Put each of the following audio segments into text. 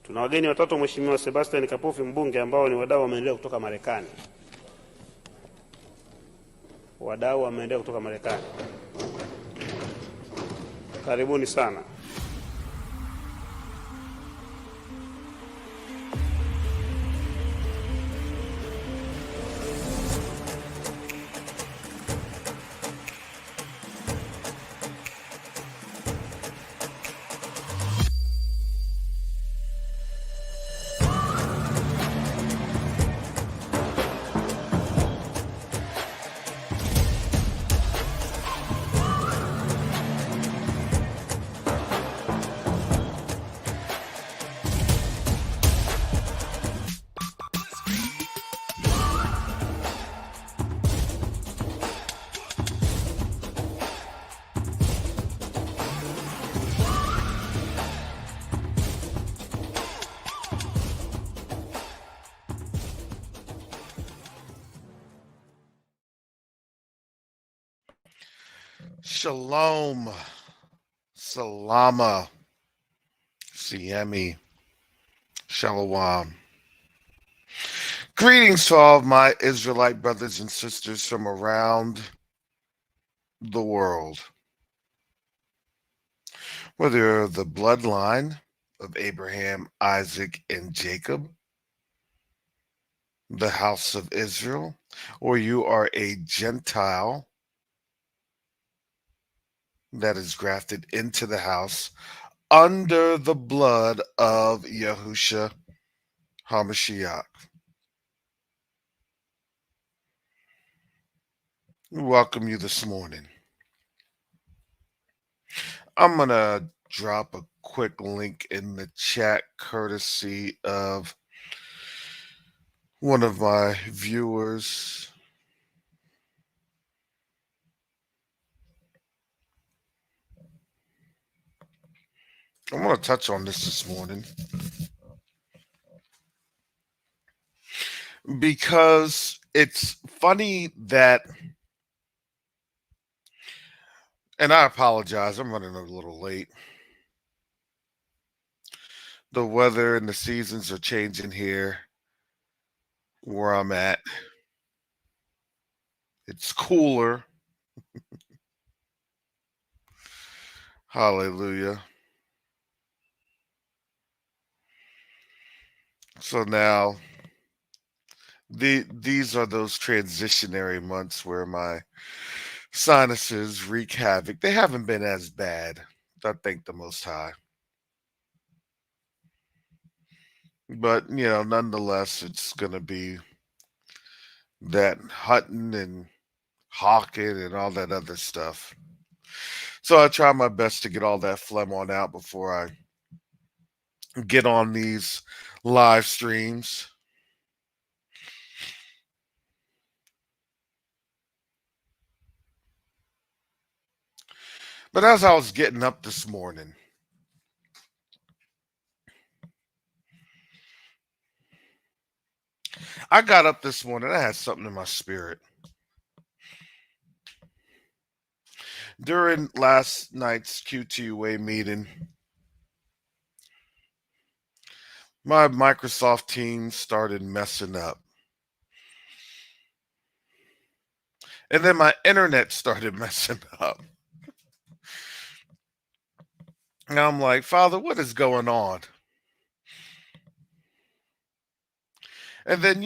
Tuna wageni watatu, Mheshimiwa Sebastian Kapufi mbunge, ambao ni wadau wa maendeleo kutoka Marekani. Wadau wa maendeleo kutoka Marekani, karibuni sana. Shalom, Salama, Siemi, Shalom. Greetings to all of my Israelite brothers and sisters from around the world. Whether you're the bloodline of Abraham, Isaac, and Jacob, the house of Israel, or you are a Gentile that is grafted into the house under the blood of Yahusha HaMashiach. We welcome you this morning. I'm going to drop a quick link in the chat courtesy of one of my viewers. I want to touch on this morning because it's funny that, and I apologize, I'm running a little late. The weather and the seasons are changing here where I'm at. It's cooler. Hallelujah. So now these are those transitionary months where my sinuses wreak havoc. They haven't been as bad, I thank the Most High. But, nonetheless, it's going to be that hunting and hawking and all that other stuff. So I try my best to get all that phlegm on out before I get on these live streams. But as I was getting up this morning, I got up this morning, I had something in my spirit. During last night's QTUA meeting, my Microsoft Teams started messing up. And then my internet started messing up. And I'm like, Father, what is going on? And then,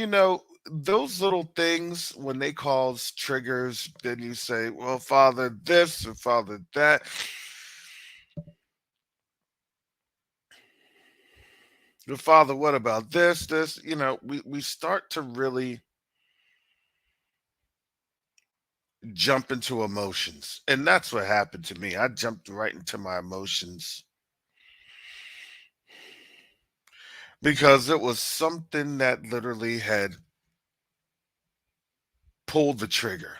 those little things, when they cause triggers, then you say, well, Father, this or Father, that. Well, Father, what about this? We start to really jump into emotions. And that's what happened to me. I jumped right into my emotions because it was something that literally had pulled the trigger.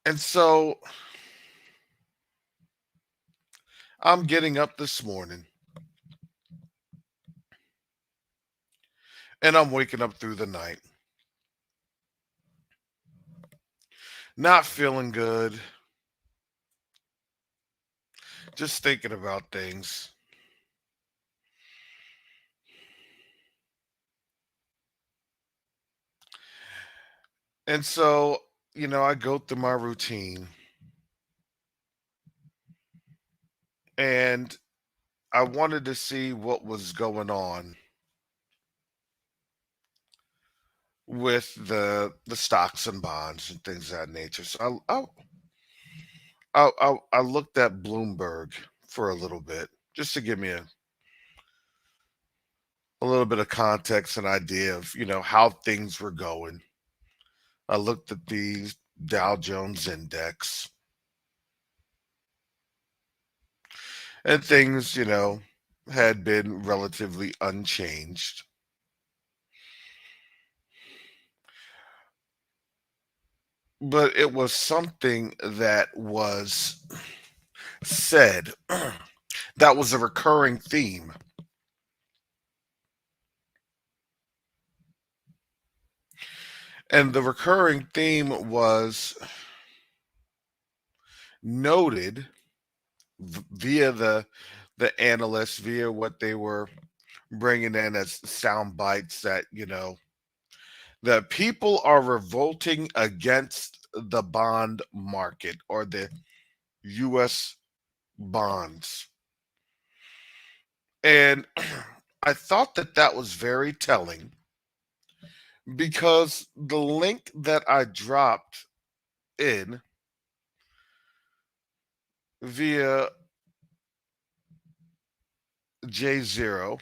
And so I'm getting up this morning and I'm waking up through the night. Not feeling good. just thinking about things. And so, I go through my routine and I wanted to see what was going on with the stocks and bonds and things of that nature. So I looked at Bloomberg for a little bit just to give me a little bit of context and idea of how things were going. I looked at the Dow Jones index and things had been relatively unchanged. But it was something that was said that was a recurring theme. And the recurring theme was noted via the analysts, via what they were bringing in as sound bites, that that people are revolting against the bond market or the US bonds. And I thought that that was very telling because the link that I dropped in via J Zero,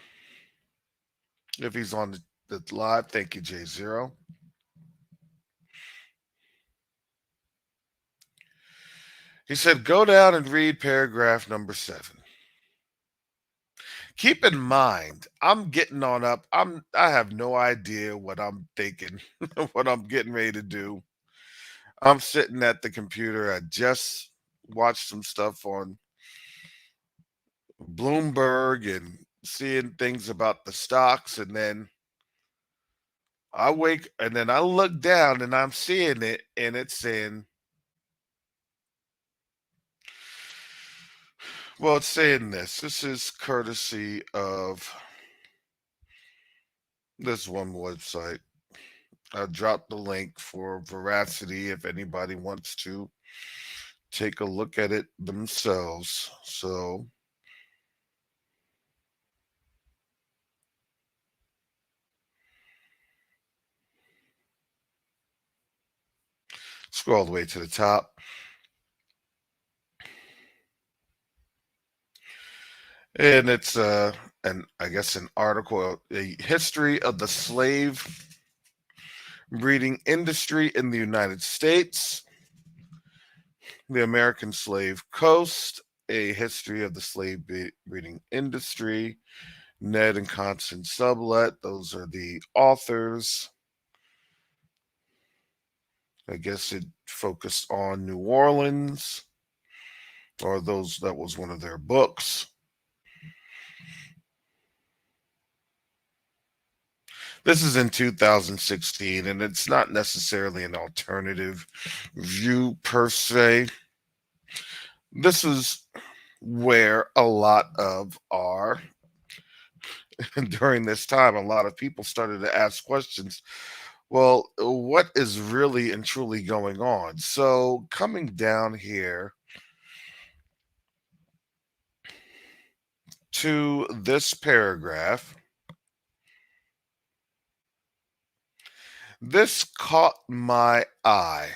if he's on the live, thank you, J Zero. He said, go down and read paragraph number 7. Keep in mind, I'm getting on up. I have no idea what I'm thinking, what I'm getting ready to do. I'm sitting at the computer. I just watched some stuff on Bloomberg and seeing things about the stocks, and then I wake and then I look down and I'm seeing it, and it's saying, well, it's saying this. This is courtesy of this one website. I dropped the link for Veracity if anybody wants to take a look at it themselves. So scroll all the way to the top. And it's an I guess an article, a history of the slave breeding industry in the United States, the American Slave Coast, a history of the slave breeding industry. Ned and Constance Sublet, those are the authors. I guess it focused on New Orleans, or those that was one of their books. This is in 2016, and it's not necessarily an alternative view per se. This is where a lot of our, during this time, a lot of people started to ask questions. Well, what is really and truly going on? So, coming down here to this paragraph, this caught my eye.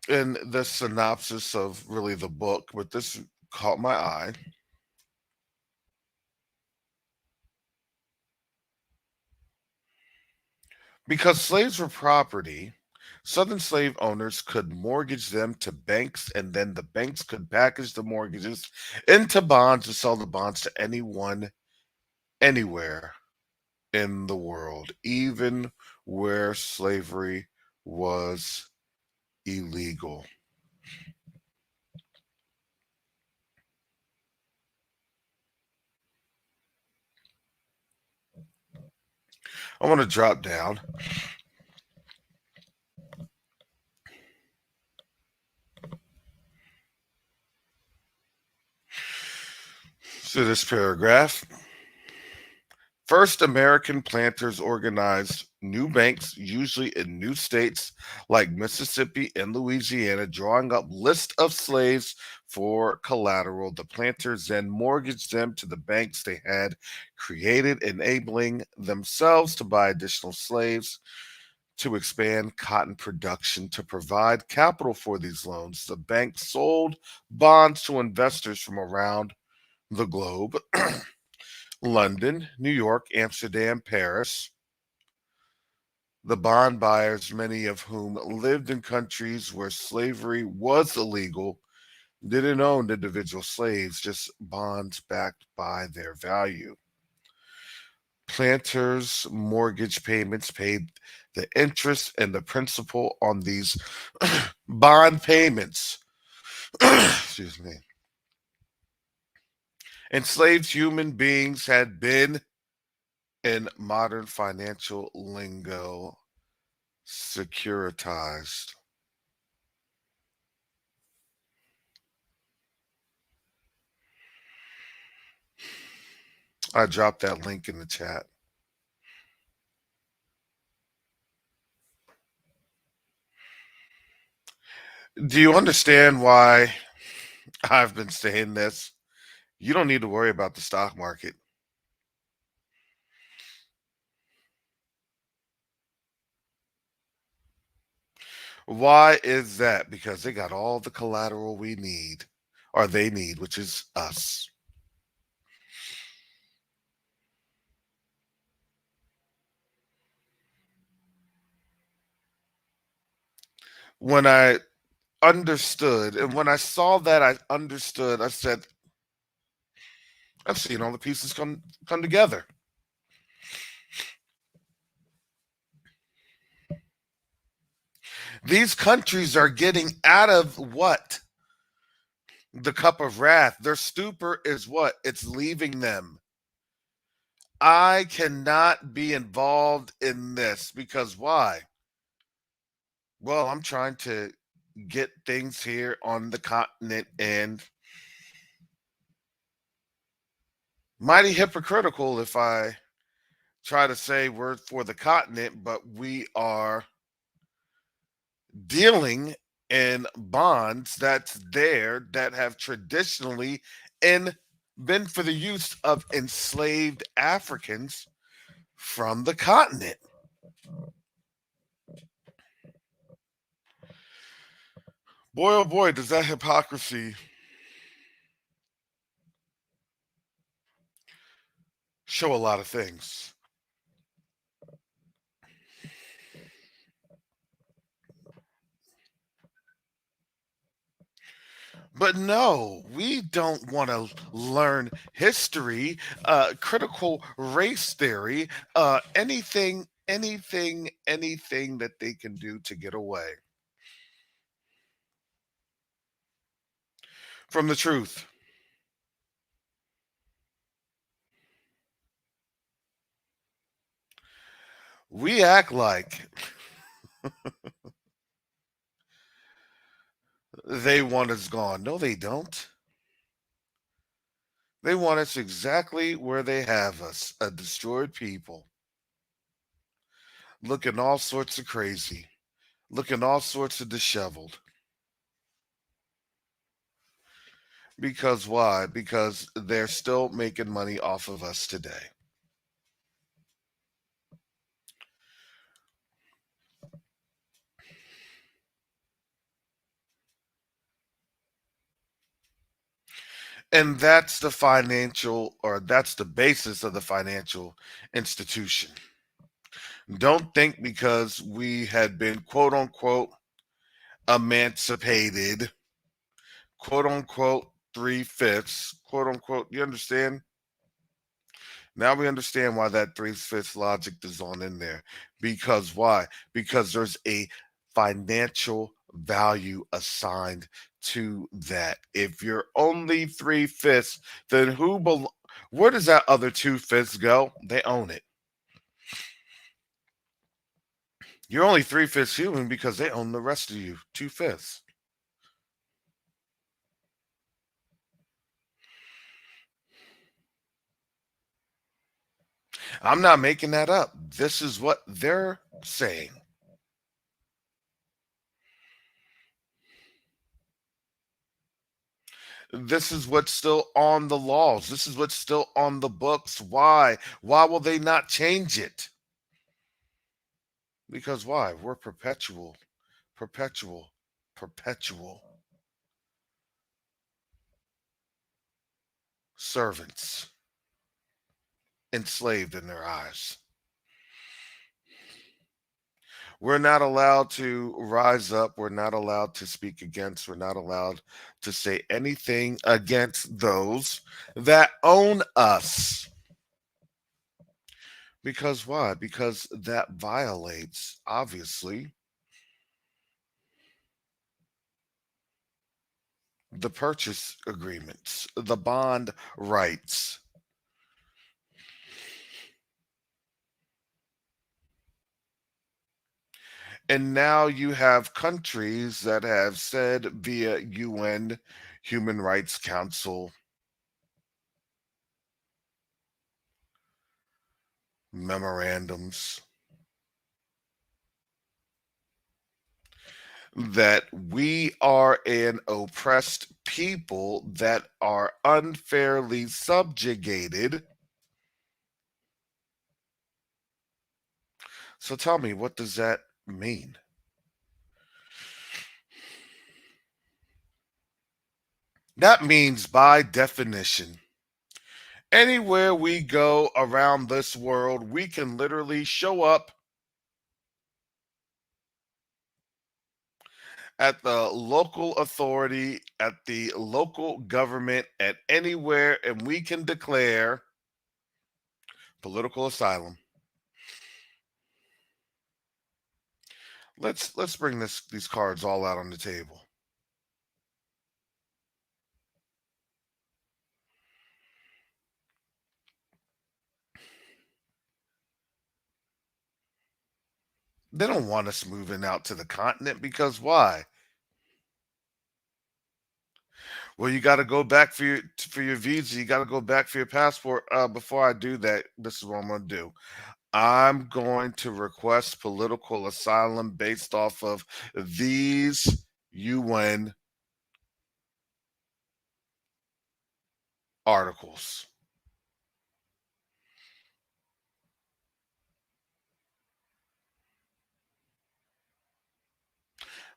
In the synopsis of really the book, but this caught my eye. Because slaves were property, Southern slave owners could mortgage them to banks, and then the banks could package the mortgages into bonds and sell the bonds to anyone, anywhere in the world, even where slavery was illegal. I want to drop down to this paragraph. First, American planters organized new banks, usually in new states like Mississippi and Louisiana, drawing up lists of slaves for collateral. The planters then mortgaged them to the banks they had created, enabling themselves to buy additional slaves to expand cotton production. To provide capital for these loans, the bank sold bonds to investors from around the globe. London, New York, Amsterdam, Paris. The bond buyers, many of whom lived in countries where slavery was illegal, didn't own individual slaves, just bonds backed by their value. Planters' mortgage payments paid the interest and the principal on these bond payments. Excuse me. Enslaved human beings had been, in modern financial lingo, securitized. I dropped that link in the chat. Do you understand why I've been saying this? You don't need to worry about the stock market. Why is that? Because they got all the collateral we need, or they need, which is us. When I understood, and when I saw that, I understood. I said, "I've seen all the pieces come together." These countries are getting out of what? The cup of wrath. Their stupor is what? It's leaving them. I cannot be involved in this because why? Well, I'm trying to get things here on the continent and mighty hypocritical if I try to say we're for the continent, but we are dealing in bonds that's there that have traditionally and been for the use of enslaved Africans from the continent. Boy, oh boy, does that hypocrisy show a lot of things. But no, we don't want to learn history, critical race theory, anything that they can do to get away from the truth. We act like they want us gone. No, they don't. They want us exactly where they have us, a destroyed people, looking all sorts of crazy, looking all sorts of disheveled. Because why? Because they're still making money off of us today. And that's the financial, or that's the basis of the financial institution. Don't think because we had been quote unquote emancipated, quote unquote 3/5, quote unquote, you understand? Now we understand why that 3/5 logic is on in there. Because why? Because there's a financial value assigned to that. If you're only 3/5, then where does that other 2/5 go? They own it. You're only 3/5 human because they own the rest of you, 2/5. I'm not making that up. This is what they're saying. This is what's still on the laws. This is what's still on the books. Why? Why will they not change it? Because why? We're perpetual, perpetual servants, enslaved in their eyes. We're not allowed to rise up. We're not allowed to speak against. We're not allowed to say anything against those that own us. Because why? Because that violates, obviously, the purchase agreements, the bond rights. And now you have countries that have said via UN Human Rights Council memorandums that we are an oppressed people that are unfairly subjugated. So tell me, what does that mean? That means, by definition, anywhere we go around this world, we can literally show up at the local authority, at the local government, at anywhere, and we can declare political asylum. Let's bring these cards all out on the table. They don't want us moving out to the continent because why? Well, you got to go back for your visa. You got to go back for your passport. Before I do that, this is what I'm going to do. I'm going to request political asylum based off of these UN articles.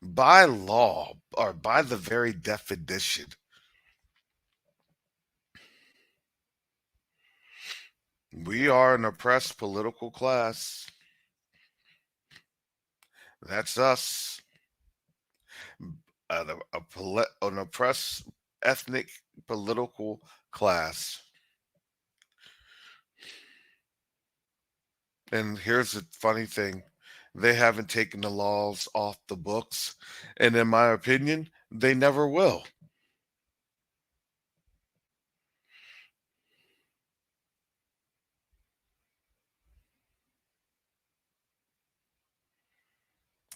By law, or by the very definition, we are an oppressed political class. That's us. An oppressed ethnic political class. And here's the funny thing, they haven't taken the laws off the books. And in my opinion, they never will.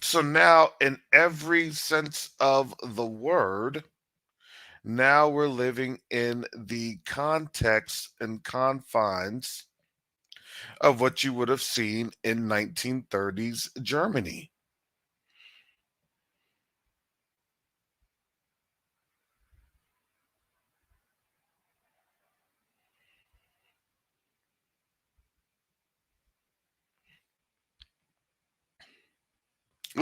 So now, in every sense of the word, now we're living in the context and confines of what you would have seen in 1930s Germany.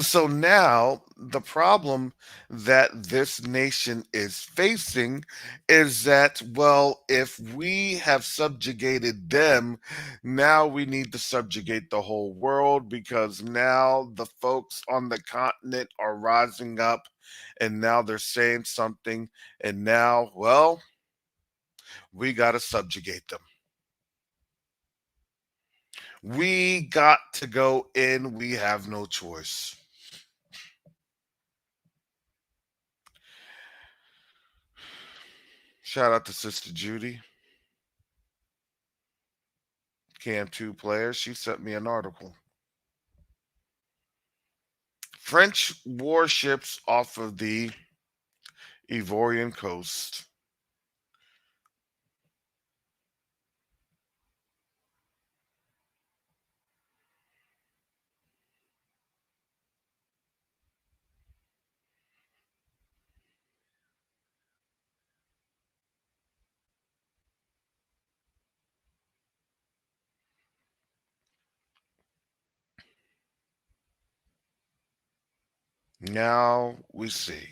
So now the problem that this nation is facing is that, well, if we have subjugated them, now we need to subjugate the whole world because now the folks on the continent are rising up and now they're saying something. And now, well, we got to subjugate them. We got to go in. We have no choice. Shout out to Sister Judy, Cam 2 player. She sent me an article. French warships off of the Ivorian coast. Now we see.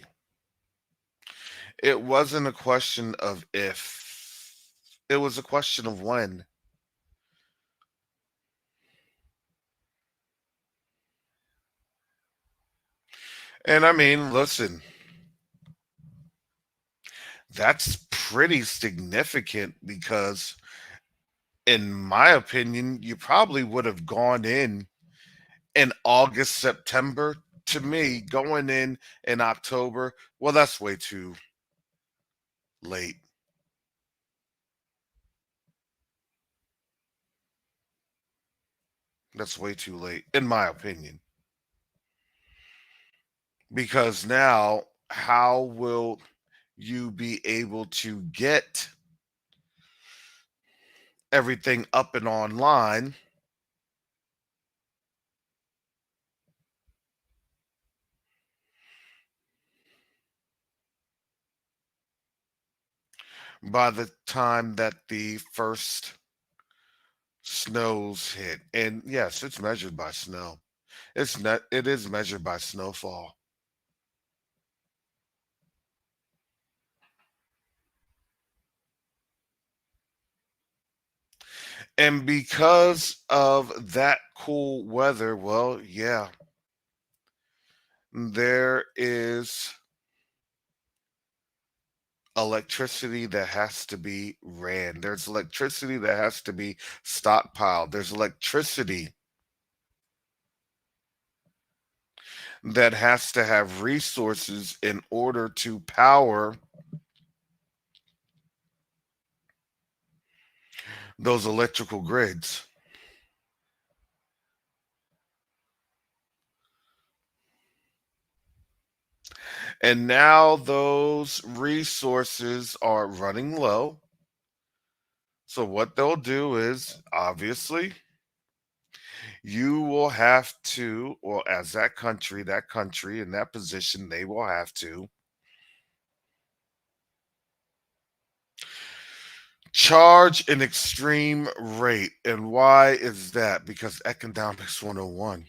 It wasn't a question of if, it was a question of when. And I mean, listen, that's pretty significant because, in my opinion, you probably would have gone in August, September. To me, going in October, well, that's way too late. That's way too late, in my opinion. Because now, how will you be able to get everything up and online by the time that the first snows hit? And yes, it's measured by snow. It's not, it is measured by snowfall. And because of that cool weather, well, yeah, there is electricity that has to be ran. There's electricity that has to be stockpiled. There's electricity that has to have resources in order to power those electrical grids. And now those resources are running low. So, what they'll do is obviously you will have to, or as that country in that position, they will have to charge an extreme rate. And why is that? Because economics 101.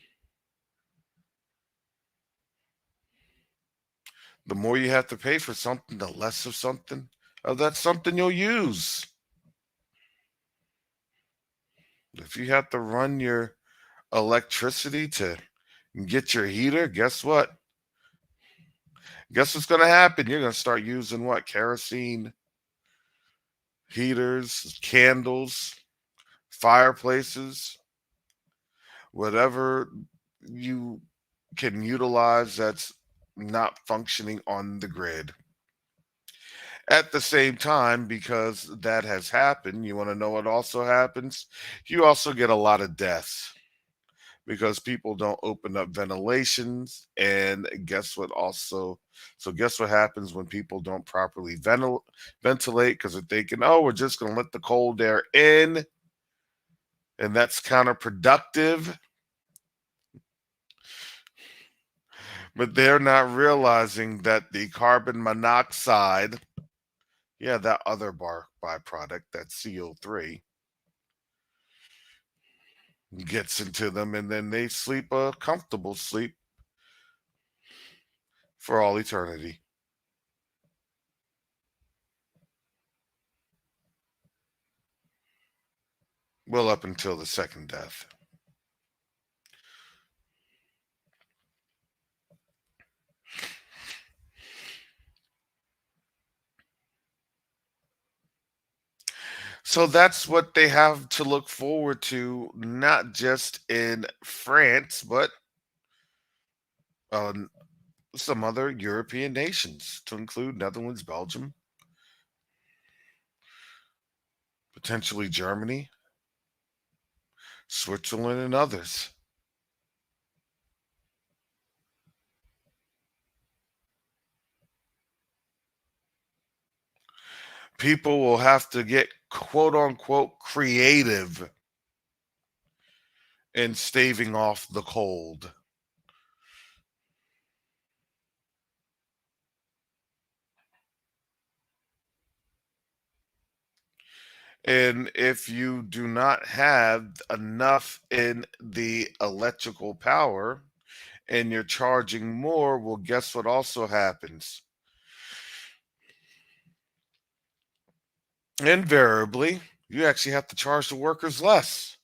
The more you have to pay for something, the less of something of that something you'll use. If you have to run your electricity to get your heater, guess what? Guess what's going to happen? You're going to start using what? Kerosene heaters, candles, fireplaces, whatever you can utilize that's not functioning on the grid. At the same time, because that has happened, you want to know what also happens? You also get a lot of deaths because people don't open up ventilations. And guess what? Also, so guess what happens when people don't properly ventilate because they're thinking, oh, we're just going to let the cold air in, and that's counterproductive. But they're not realizing that the carbon monoxide, yeah, that other byproduct, that CO3, gets into them, and then they sleep a comfortable sleep for all eternity. Well, up until the second death. So that's what they have to look forward to, not just in France, but uh, some other European nations, to include Netherlands, Belgium, potentially Germany, Switzerland, and others. People will have to get quote unquote creative in staving off the cold. And if you do not have enough in the electrical power, and you're charging more, well, guess what also happens? Invariably, you actually have to charge the workers less.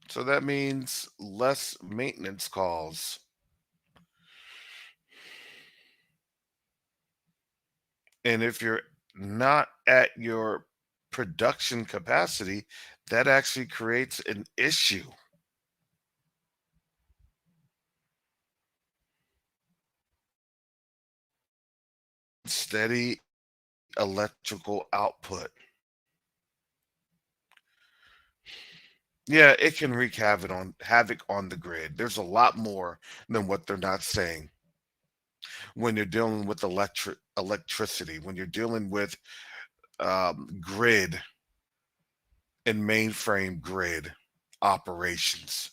So that means less maintenance calls. And if you're not at your production capacity, that actually creates an issue. Steady electrical output. Yeah, it can wreak havoc on the grid. There's a lot more than what they're not saying when you're dealing with electricity, when you're dealing with grid and mainframe grid operations.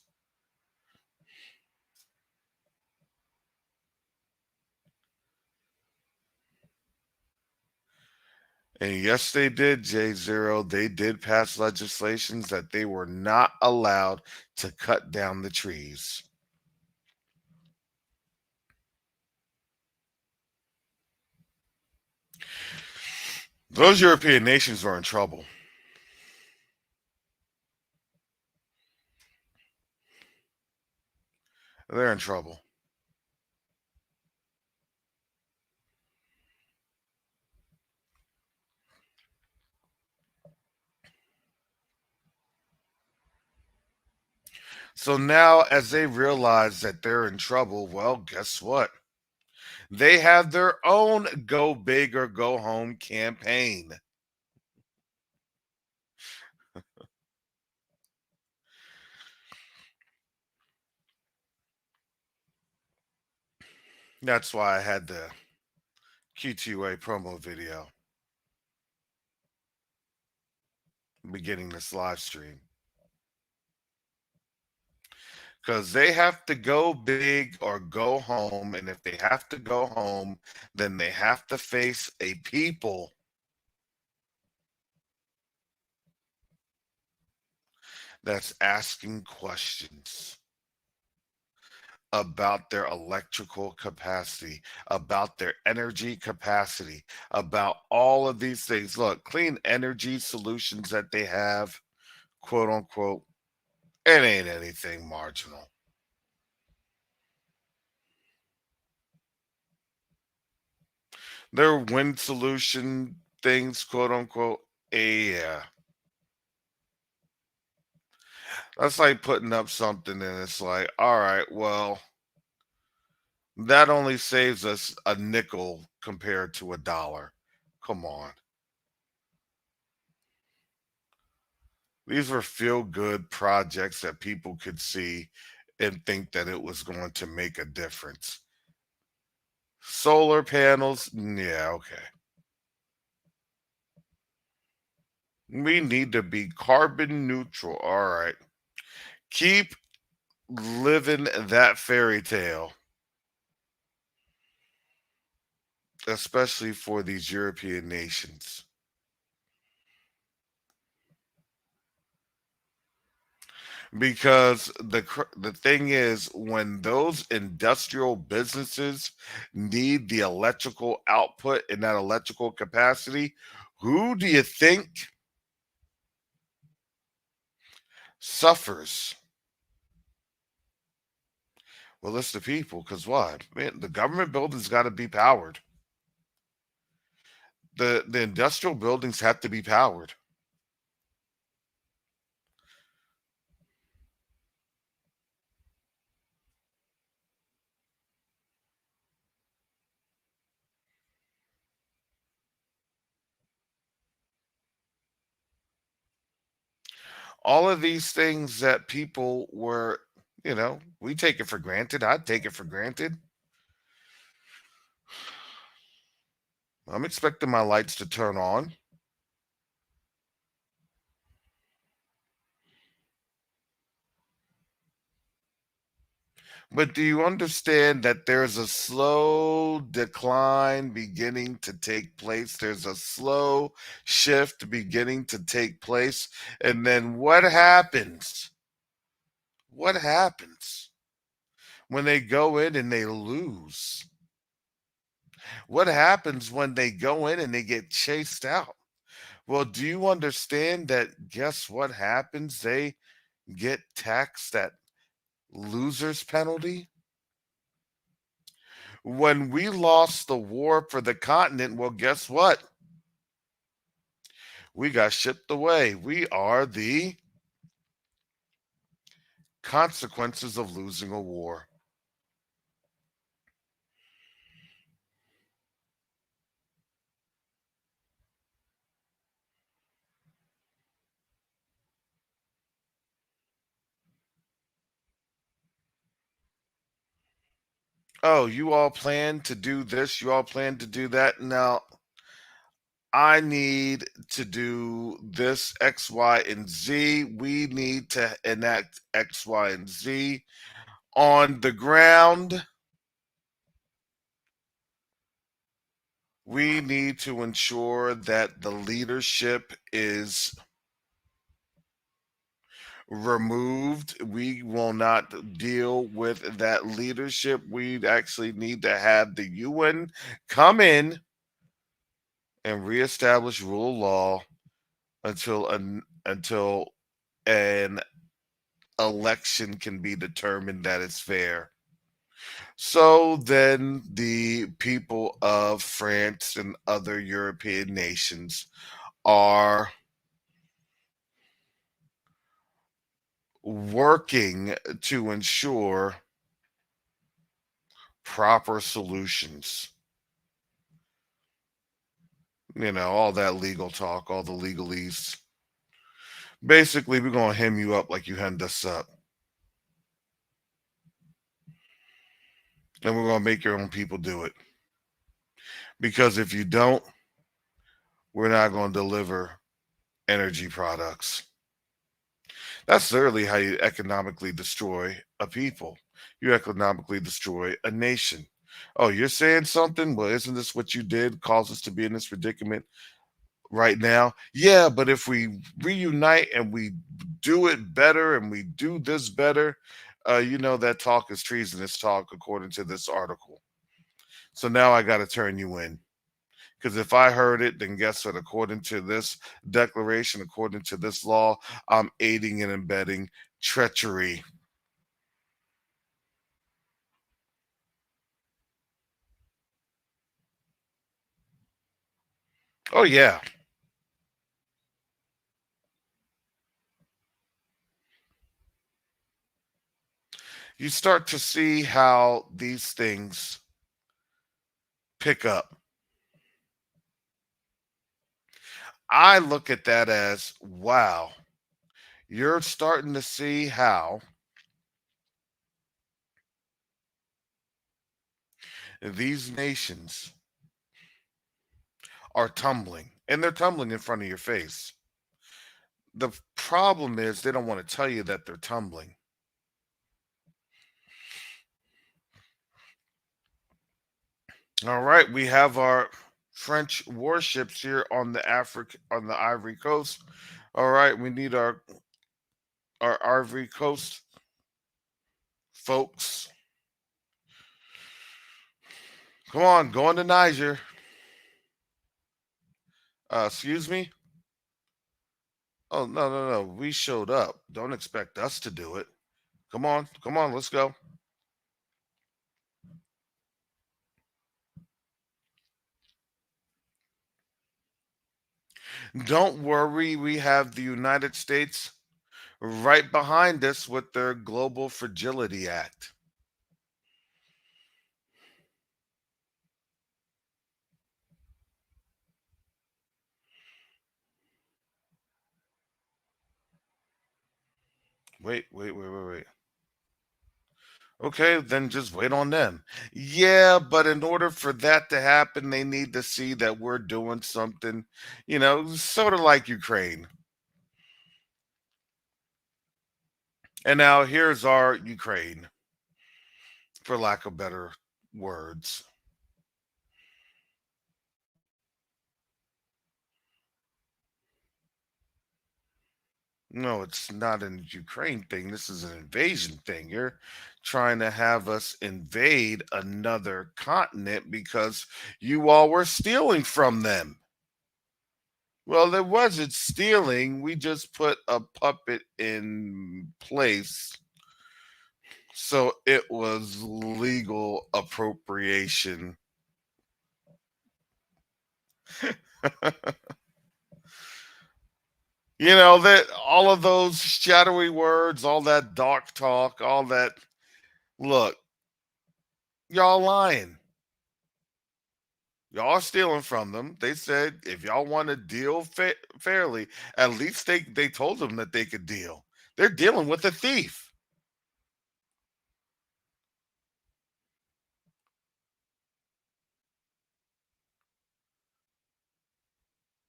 And yes, they did, J Zero. They did pass legislations that they were not allowed to cut down the trees. Those European nations are in trouble. They're in trouble. So now, as they realize that they're in trouble, well, guess what? They have their own go big or go home campaign. That's why I had the QTUA promo video beginning this live stream. Because they have to go big or go home. And if they have to go home, then they have to face a people that's asking questions about their electrical capacity, about their energy capacity, about all of these things. Look, clean energy solutions that they have, quote unquote, it ain't anything marginal. Their wind solution things, quote unquote, yeah. That's like putting up something and it's like, all right, well, that only saves us a nickel compared to a dollar. Come on. These were feel good projects that people could see and think that it was going to make a difference. Solar panels, yeah, okay. We need to be carbon neutral. All right. Keep living that fairy tale, especially for these European nations. Because the thing is, when those industrial businesses need the electrical output and that electrical capacity, who do you think suffers? Well, it's the people. Because why? Man, the government buildings got to be powered. The industrial buildings have to be powered. All of these things that people were, we take it for granted. I'd take it for granted. I'm expecting my lights to turn on. But do you understand that there's a slow decline beginning to take place? There's a slow shift beginning to take place. And then what happens? What happens? when they go in and they lose? What happens when they go in and they get chased out? Well, do you understand that guess what happens? They get taxed that loser's penalty? When we lost the war for the continent, well, guess what? We got shipped away. We are the consequences of losing a war. Oh, you all plan to do this, you all plan to do that. Now, I need to do this X, Y, and Z. We need to enact X, Y, and Z on the ground. We need to ensure that the leadership is removed. We will not deal with that leadership. We actually need to have the UN come in and reestablish rule of law until an election can be determined that it's fair. So then the people of France and other European nations are working to ensure proper solutions. All that legal talk, all the legalese. Basically, we're going to hem you up like you hemmed us up. And we're going to make your own people do it. Because if you don't, we're not going to deliver energy products. That's literally how you economically destroy a people. You economically destroy a nation. Oh, you're saying something? Well, isn't this what you did cause us to be in this predicament right now? Yeah, but if we reunite and we do it better and we do this better, that talk is treasonous talk according to this article. So now I got to turn you in. Because if I heard it, then guess what? According to this declaration, according to this law, I'm aiding and abetting treachery. Oh, yeah. You start to see how these things pick up. I look at that as wow, you're starting to see how these nations are tumbling, and they're tumbling in front of your face. The problem is they don't want to tell you that they're tumbling. All right, we have our French warships here on the Ivory Coast. All right, we need our Ivory Coast folks. Come on, go into Niger. Excuse me. Oh, no, no, no. We showed up. Don't expect us to do it. Come on, let's go. Don't worry, we have the United States right behind us with their Global Fragility Act. Wait. Okay, then just wait on them. Yeah, but in order for that to happen, they need to see that we're doing something, sort of like Ukraine. And now here's our Ukraine, for lack of better words. No, it's not a Ukraine thing. This is an invasion thing. You're trying to have us invade another continent because you all were stealing from them. Well, there wasn't stealing. We just put a puppet in place. So it was legal appropriation. You know, that all of those shadowy words, all that dark talk, all that, look, y'all lying. Y'all are stealing from them. They said if y'all want to deal fairly, at least they told them that they could deal. They're dealing with a thief.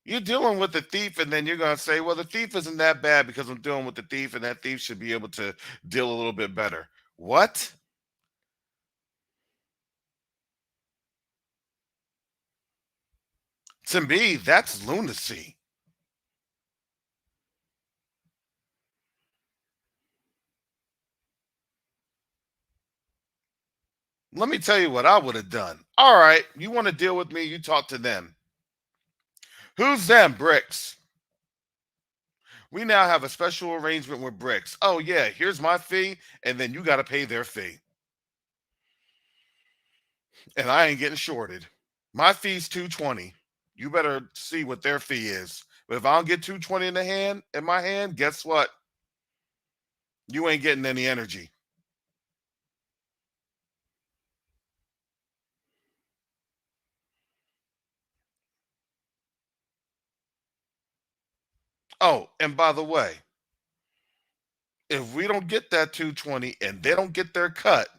You're dealing with the thief, and then you're going to say, well, the thief isn't that bad because I'm dealing with the thief, and that thief should be able to deal a little bit better. What? To me, that's lunacy. Let me tell you what I would have done. All right, you want to deal with me? You talk to them. Who's them? Bricks. We now have a special arrangement with Bricks. Oh, yeah, here's my fee, and then you got to pay their fee. And I ain't getting shorted. My fee's 220. You better see what their fee is. But if I don't get 220 in my hand, guess what? You ain't getting any energy. Oh, and by the way, if we don't get that 220 and they don't get their cut,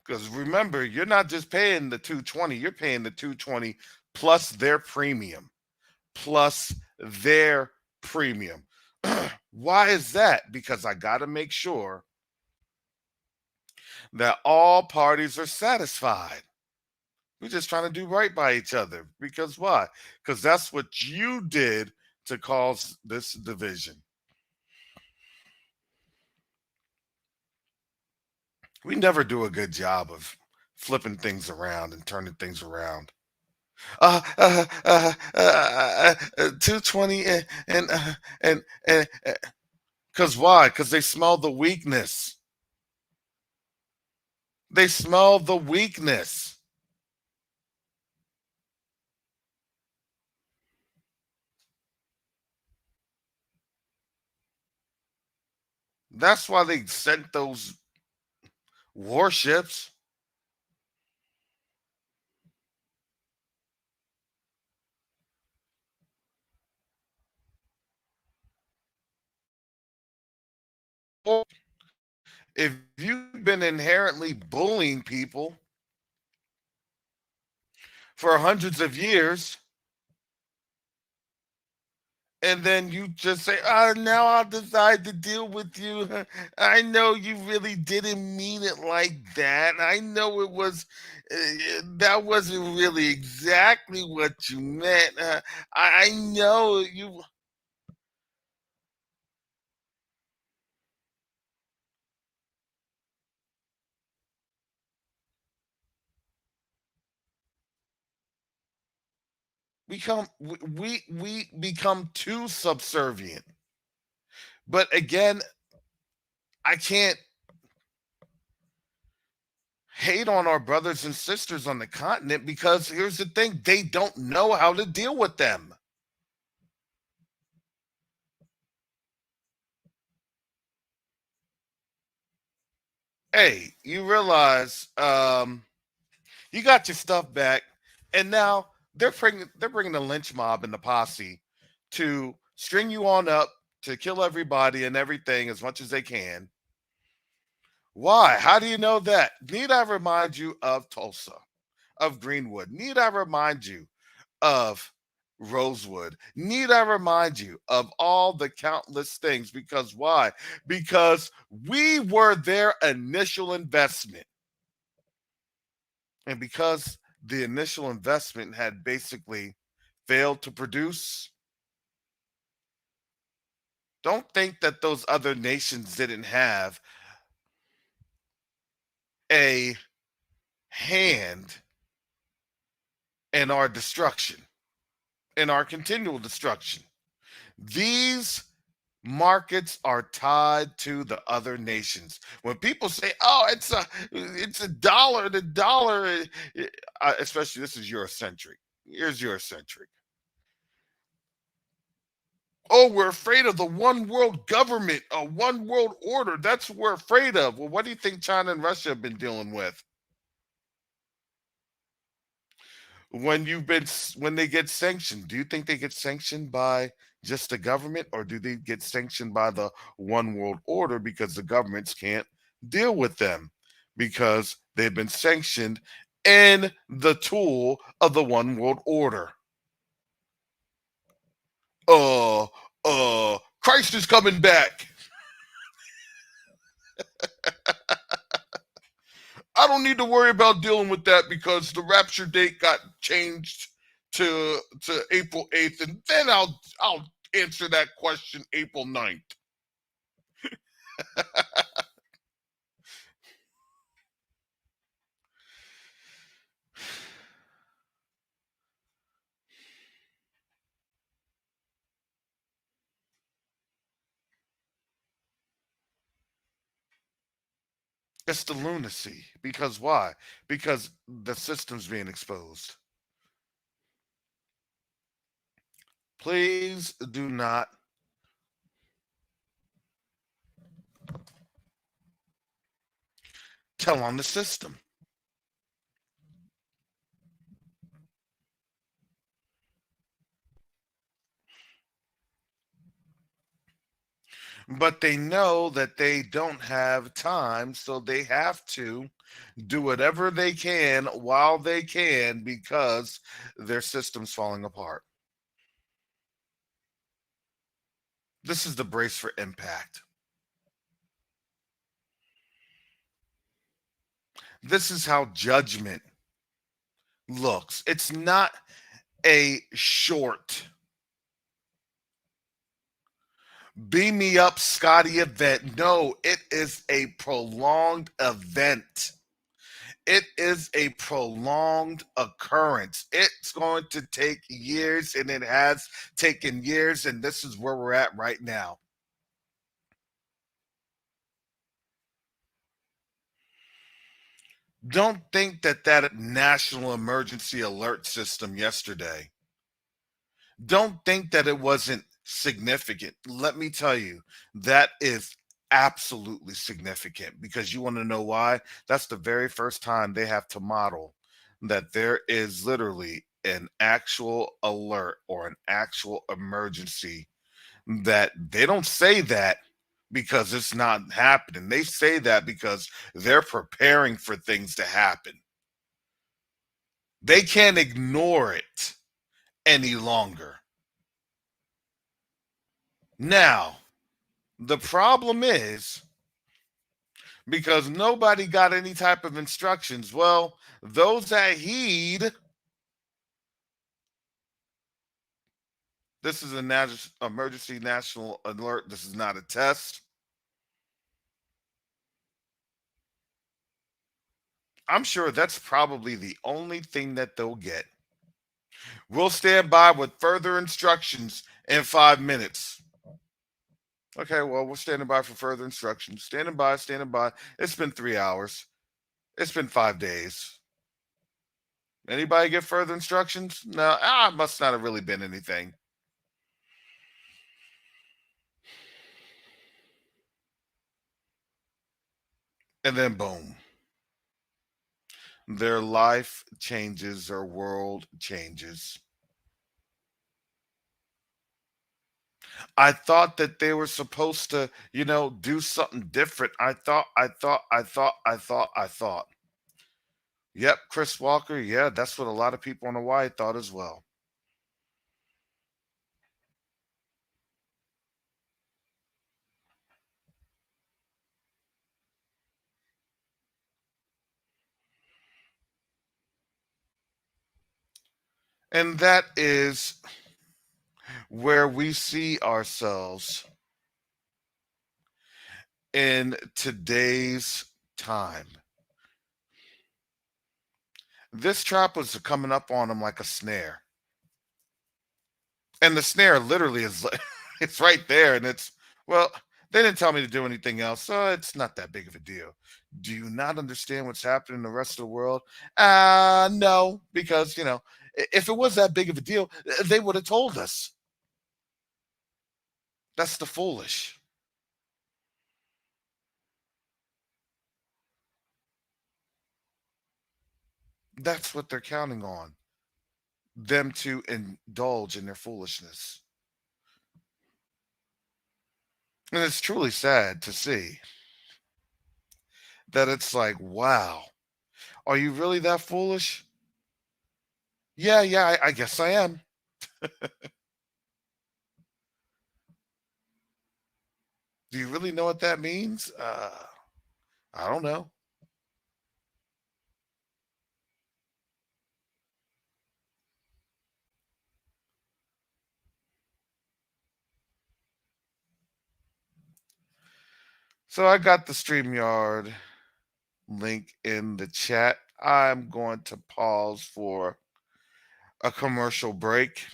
because remember, you're not just paying the 220, you're paying the 220 plus their premium, plus their premium. Why is that? Because I got to make sure that all parties are satisfied. We're just trying to do right by each other. Because why? Because that's what you did to cause this division. We never do a good job of flipping things around and turning things around. 220 and because why? Because they smell the weakness. They smell the weakness. That's why they sent those warships. If you've been inherently bullying people for hundreds of years, and then you just say, "Oh, now I'll decide to deal with you." I know you really didn't mean it like that. I know it was that wasn't really exactly what you meant. I know you. We become too subservient. But again, I can't hate on our brothers and sisters on the continent because here's the thing, they don't know how to deal with them. Hey, you realize you got your stuff back, and now they're bringing the lynch mob and the posse to string you on up to kill everybody and everything as much as they can. Why? How do you know that? Need I remind you of Tulsa, of Greenwood? Need I remind you of Rosewood? Need I remind you of all the countless things? Because why? Because we were their initial investment. And because the initial investment had basically failed to produce, Don't think that those other nations didn't have a hand in our destruction, in our continual destruction. These markets are tied to the other nations. When people say, "Oh, it's a dollar," the dollar, especially this is Eurocentric. Here's Eurocentric. Oh, we're afraid of the one world government, a one world order. That's what we're afraid of. Well, what do you think China and Russia have been dealing with? When they get sanctioned, do you think they get sanctioned by just the government, or do they get sanctioned by the one world order because the governments can't deal with them because they've been sanctioned in the tool of the one world order? uh Christ is coming back. I don't need to worry about dealing with that because the rapture date got changed to April 8th, and then I'll answer that question April 9th. It's the lunacy. Because why? Because the system's being exposed. Please do not tell on the system. But they know that they don't have time, so they have to do whatever they can while they can because their system's falling apart. This is the brace for impact. This is how judgment looks. It's not a short beam me up Scotty event. No, it is a prolonged event. It is a prolonged occurrence. It's going to take years, and it has taken years, and this is where we're at right now. Don't think that that national emergency alert system yesterday, don't think that it wasn't significant. Let me tell you, that is absolutely significant because you want to know why? That's the very first time they have to model that there is literally an actual alert or an actual emergency. That they don't say that because it's not happening. They say that because they're preparing for things to happen. They can't ignore it any longer. Now, the problem is because nobody got any type of instructions. Well, those that heed, this is a emergency national alert. This is not a test. I'm sure that's probably the only thing that they'll get. We'll stand by with further instructions in 5 minutes. Okay, well, we're standing by for further instructions. Standing by, standing by. It's been 3 hours. It's been 5 days. Anybody get further instructions? No, must not have really been anything. And then boom. Their life changes, their world changes. I thought that they were supposed to, do something different. I thought. Yep, Chris Walker. Yeah, that's what a lot of people on Hawaii thought as well. And that is where we see ourselves in today's time. This trap was coming up on him like a snare. And the snare literally is like, it's right there. And it's, well, they didn't tell me to do anything else. So it's not that big of a deal. Do you not understand what's happening in the rest of the world? No, because, if it was that big of a deal, they would have told us. That's the foolish. That's what they're counting on. Them to indulge in their foolishness. And it's truly sad to see that it's like, wow, are you really that foolish? Yeah, I guess I am. Do you really know what that means? I don't know. So I got the StreamYard link in the chat. I'm going to pause for a commercial break.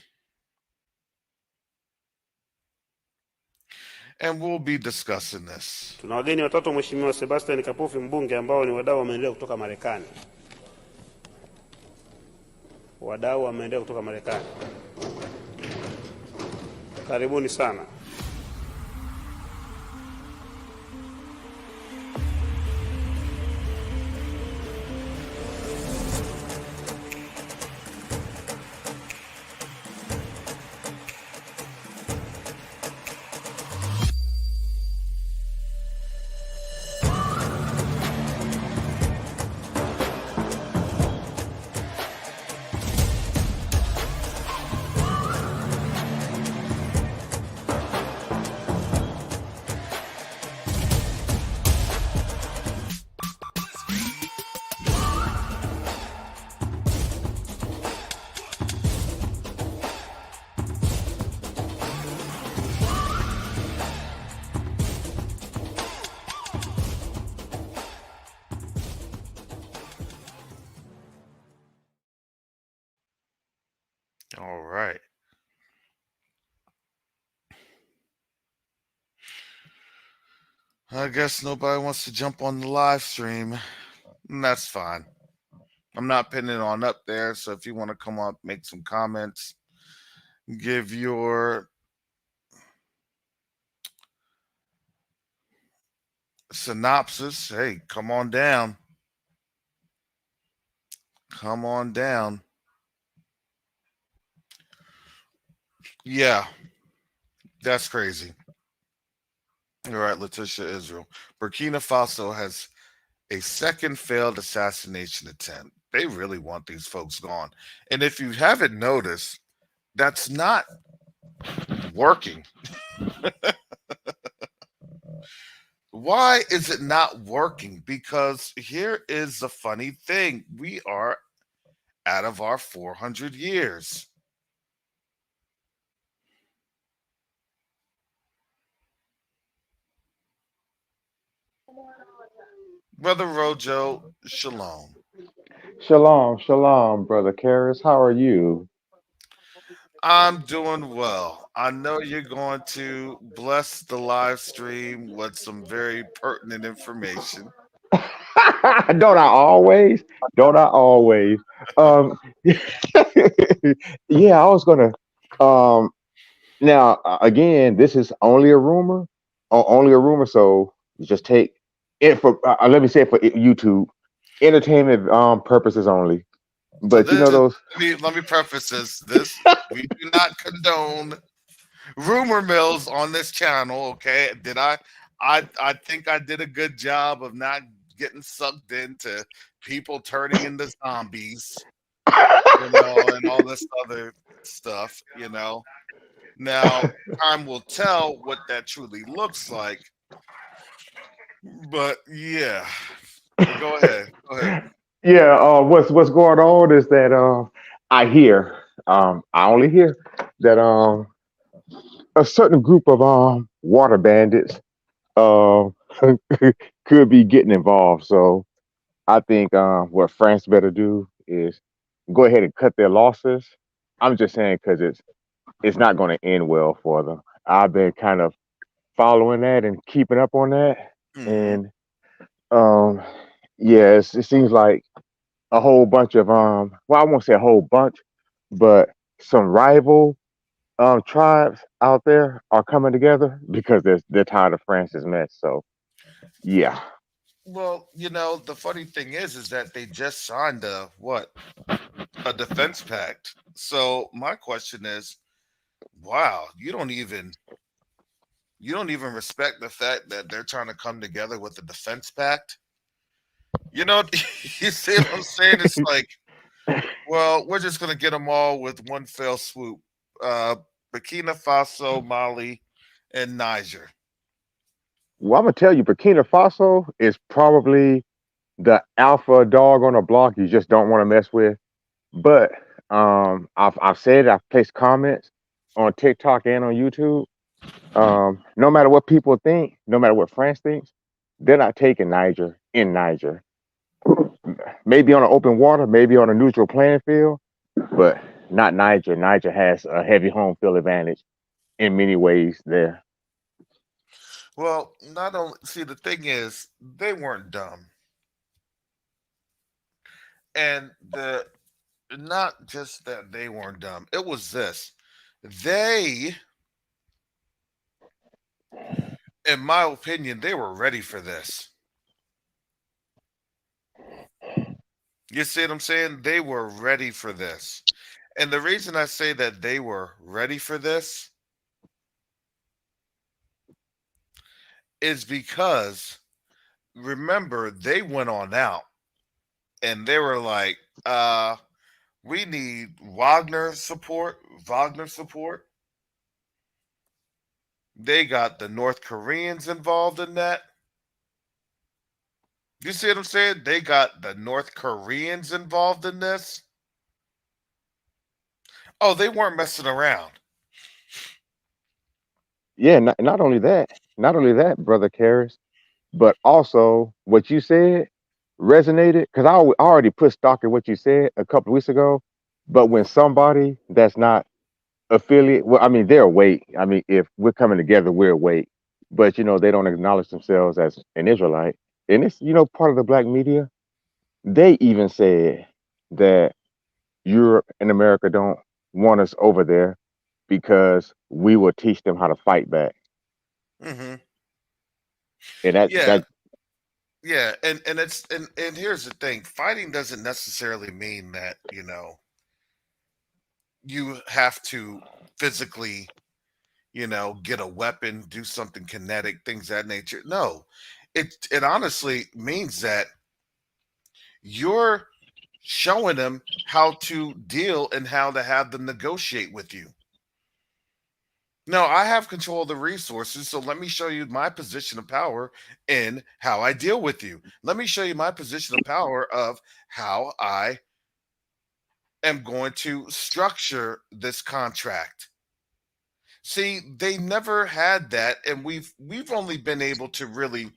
And we'll be discussing this. Tuna wageni watatu, Mheshimiwa Sebastian Kapufi mbunge, ambao ni wadau wa maendeleo kutoka Marekani. Wadau wa maendeleo kutoka Marekani. Karibuni sana. All right. I guess nobody wants to jump on the live stream. And that's fine. I'm not pinning it on up there. So if you want to come up, make some comments, give your synopsis, hey, come on down. Come on down. Yeah, that's crazy. All right, Letitia Israel. Burkina Faso has a second failed assassination attempt. They really want these folks gone. And if you haven't noticed, that's not working. Why is it not working? Because here is the funny thing. We are out of our 400 years. Brother Rojo, shalom. Shalom, Brother Karis. How are you? I'm doing well. I know you're going to bless the live stream with some very pertinent information. Don't I always? Don't I always? Um, yeah, I was gonna. Um, now again, this is only a rumor, only a rumor. So just take it for. Let me say it for YouTube, entertainment purposes only. So But you know those. let me preface this. We do not condone rumor mills on this channel. Okay, did I think I did a good job of not getting sucked into people turning into zombies, and all this other stuff. Now time will tell what that truly looks like. But yeah, go ahead. Yeah, what's going on is that I hear, I only hear that a certain group of water bandits could be getting involved. So I think what France better do is go ahead and cut their losses. I'm just saying because it's not going to end well for them. I've been kind of following that and keeping up on that, Hmm. and um, yeah, it seems like a whole bunch of well, I won't say a whole bunch, but some rival tribes out there are coming together because they're tired of France's mess. So yeah. Well, the funny thing is that they just signed a defense pact. So my question is, wow, you don't even respect the fact that they're trying to come together with a defense pact. You know, you see what I'm saying? It's like, well, we're just gonna get them all with one fell swoop. Uh, Burkina Faso, Mali, and Niger. Well, I'm gonna tell you, Burkina Faso is probably the alpha dog on the block you just don't want to mess with. But I've said I've placed comments on TikTok and on YouTube. No matter what people think, no matter what France thinks, they're not taking Niger in Niger. Maybe on an open water, maybe on a neutral playing field, but not Niger. Niger has a heavy home field advantage in many ways there. Well, not only see the thing is they weren't dumb, and the not just that they weren't dumb. It was this. They, in my opinion, they were ready for this. You see what I'm saying? They were ready for this. And the reason I say that they were ready for this is because remember they went on out and they were like, we need Wagner support. They got the North Koreans involved in that. You see what I'm saying? They got the North Koreans involved in this. Oh, they weren't messing around. Yeah, not only that, brother Karras, but also what you said resonated because I already put stock in what you said a couple of weeks ago. But when somebody that's not affiliate, well, I mean, they're awake. I mean, if we're coming together, we're awake. But they don't acknowledge themselves as an Israelite, and it's part of the black media. They even said that Europe and America don't want us over there because we will teach them how to fight back. Hmm. And that Yeah, that yeah, and here's the thing: fighting doesn't necessarily mean that you have to physically get a weapon, do something kinetic, things of that nature. No, it honestly means that you're showing them how to deal and how to have them negotiate with you. No, I have control of the resources, so let me show you my position of power in how I deal with you. Let me show you my position of power of how I am going to structure this contract. See, they never had that, and we've only been able to really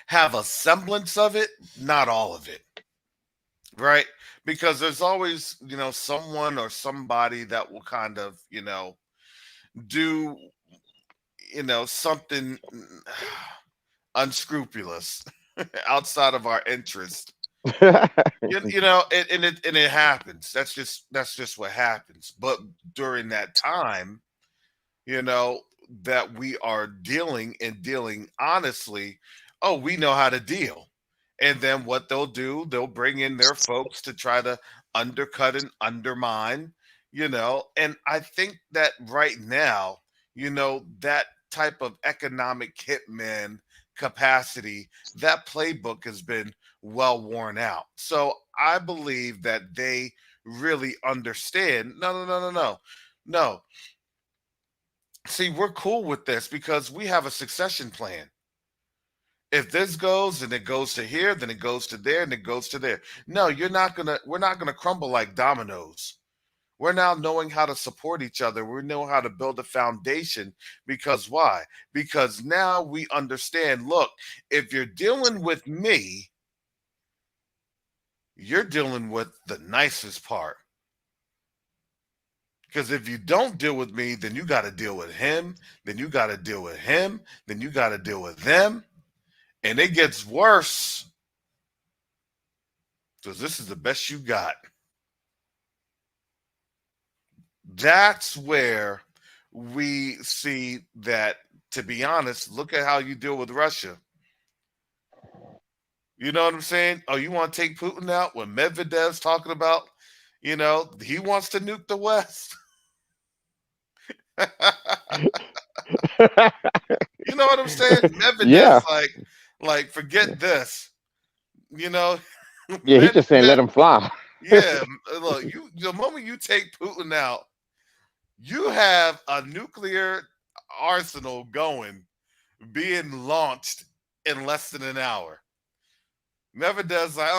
have a semblance of it, not all of it, right? Because there's always, someone or somebody that will kind of, do, something unscrupulous outside of our interest. And it happens. That's just what happens. But during that time, you know, that we are dealing honestly, oh, we know how to deal. And then what they'll do, they'll bring in their folks to try to undercut and undermine, and I think that right now, that type of economic hitman capacity, that playbook has been well worn out. So I believe that they really understand. No, no, no, no, no. No, see, we're cool with this because we have a succession plan. If this goes and it goes to here, then it goes to there and it goes to there. No, we're not gonna crumble like dominoes. We're now knowing how to support each other. We know how to build a foundation because why? Because now we understand, look, if you're dealing with me, you're dealing with the nicest part. Because if you don't deal with me, then you got to deal with him, then you got to deal with him, then you got to deal with them. And it gets worse. Because this is the best you got. That's where we see that, to be honest, look at how you deal with Russia. You know what I'm saying? Oh, you want to take Putin out when Medvedev's talking about, he wants to nuke the West. You know what I'm saying? Medvedev's like, forget this. Yeah, he's just saying let him fly. Yeah, look, the moment you take Putin out, you have a nuclear arsenal being launched in less than an hour. Medvedev's like,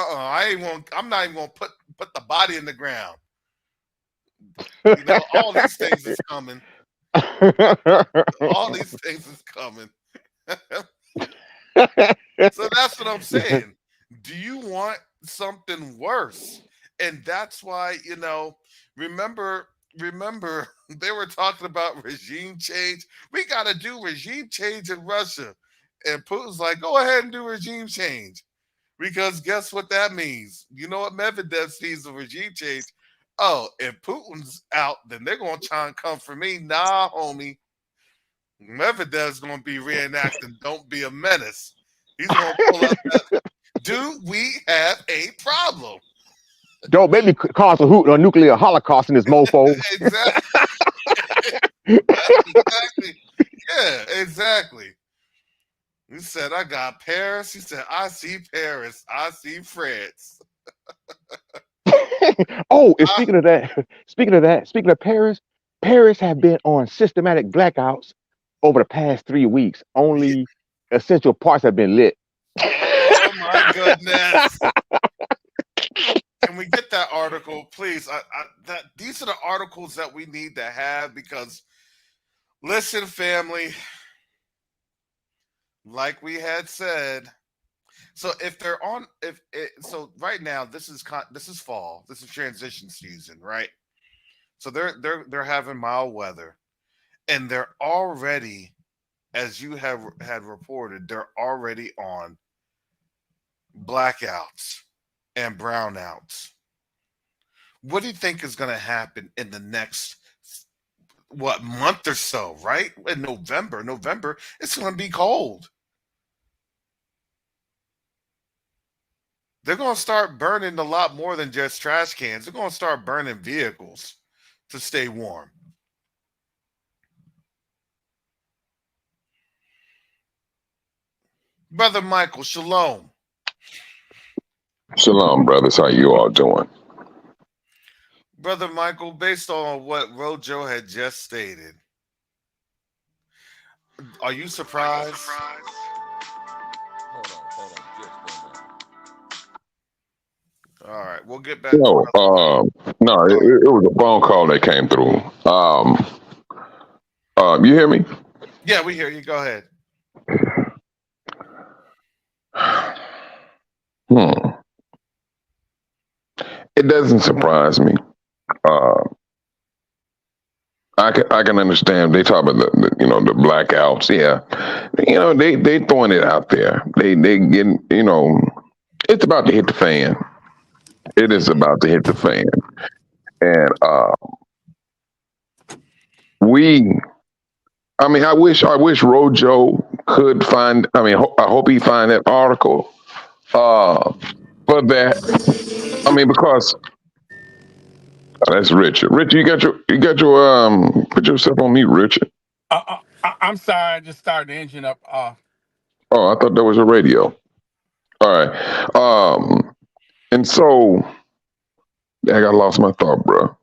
I'm not even gonna put the body in the ground. All these things is coming. All these things is coming. So that's what I'm saying. Do you want something worse? And that's why, remember they were talking about regime change. We got to do regime change in Russia. And Putin's like, go ahead and do regime change. Because guess what that means? You know what Medvedev sees the regime change? Oh, if Putin's out, then they're going to try and come for me. Nah, homie. Medvedev's going to be reenacting Don't Be a Menace. He's going to pull up that. Do we have a problem? Don't make me cause a nuclear holocaust in this mofo. Exactly. Exactly. Yeah, exactly. He said, I got Paris. He said, I see Paris. I see France. Oh, and speaking of Paris, Paris have been on systematic blackouts over the past 3 weeks. Only essential parts have been lit. Oh my goodness. Can we get that article, please? These are the articles that we need to have because, listen, family, like we had said, so right now this is fall, this is transition season, right? So they're having mild weather, and they're already, as you had reported, they're already on blackouts and brownouts. What do you think is going to happen in the next month or so, right? In November, it's going to be cold. They're going to start burning a lot more than just trash cans. They're going to start burning vehicles to stay warm. Brother Michael, shalom. Shalom, brothers. How you all doing? Brother Michael, based on what Rojo had just stated, are you surprised? Hold on, just one minute. All right, we'll get back. No, it was a phone call that came through. You hear me? Yeah, we hear you. Go ahead. It doesn't surprise me. I can understand. They talk about the blackouts. Yeah, they throwing it out there. They getting it's about to hit the fan. It is about to hit the fan, and I wish Rojo could find. I hope he find that article. For that, because that's Richard. Richard, you got your put yourself on mute, Richard. I'm sorry, I just started the engine up. Oh, I thought that was a radio. All right. And so I lost my thought, bro.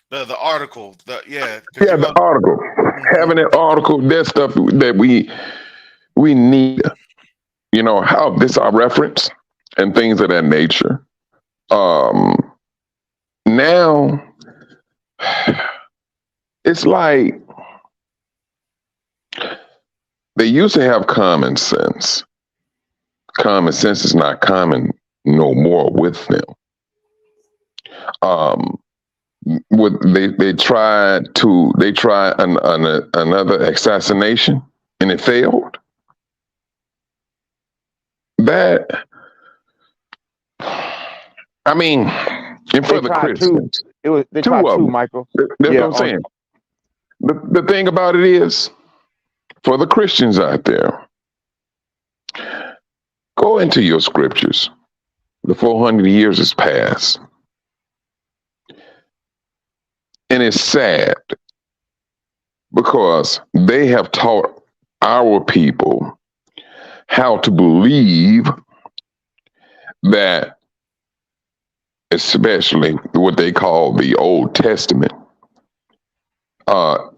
The article, the article. Having an article, that stuff that we need. How this our reference and things of that nature. Now it's like they used to have common sense. Common sense is not common no more with them. They tried another assassination and it failed. That, I mean, and for They the tried two. Christians, They two tried of two, them. Michael. That's what I'm saying. The thing about it is, for the Christians out there, go into your scriptures. The 400 years has passed. And it's sad because they have taught our people how to believe that, especially what they call the Old Testament,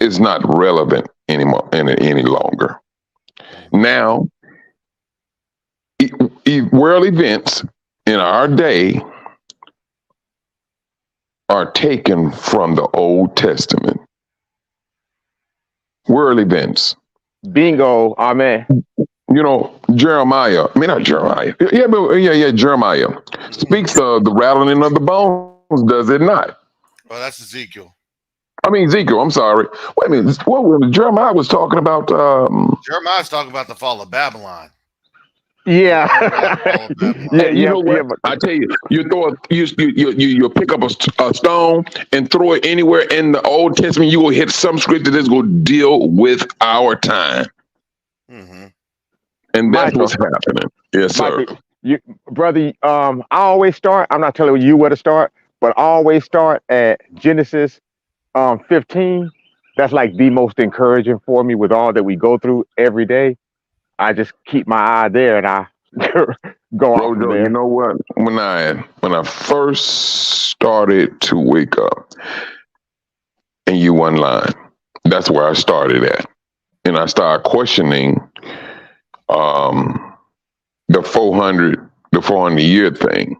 is not relevant anymore any longer. Now, world events in our day are taken from the Old Testament. World events. Bingo. Amen. You know, Jeremiah. I mean, not Jeremiah. Yeah, Jeremiah speaks of the rattling of the bones, does it not? Oh, that's Ezekiel. I mean, Ezekiel, I'm sorry. Wait a minute. What Jeremiah was talking about? Jeremiah's talking about the fall of Babylon. Yeah. You know what? But I tell you, you pick up a stone and throw it anywhere in the Old Testament. You will hit some scripture that's going to deal with our time, Mm-hmm. and that's Michael. what's happening. Yes, sir. Michael, brother, I always start. I'm not telling you where to start, but I always start at Genesis 15. That's like the most encouraging for me with all that we go through every day. I just keep my eye there and I go on Rojo, there. you know what? When I first started to wake up, and you one line, that's where I started at, and I started questioning the 400 year thing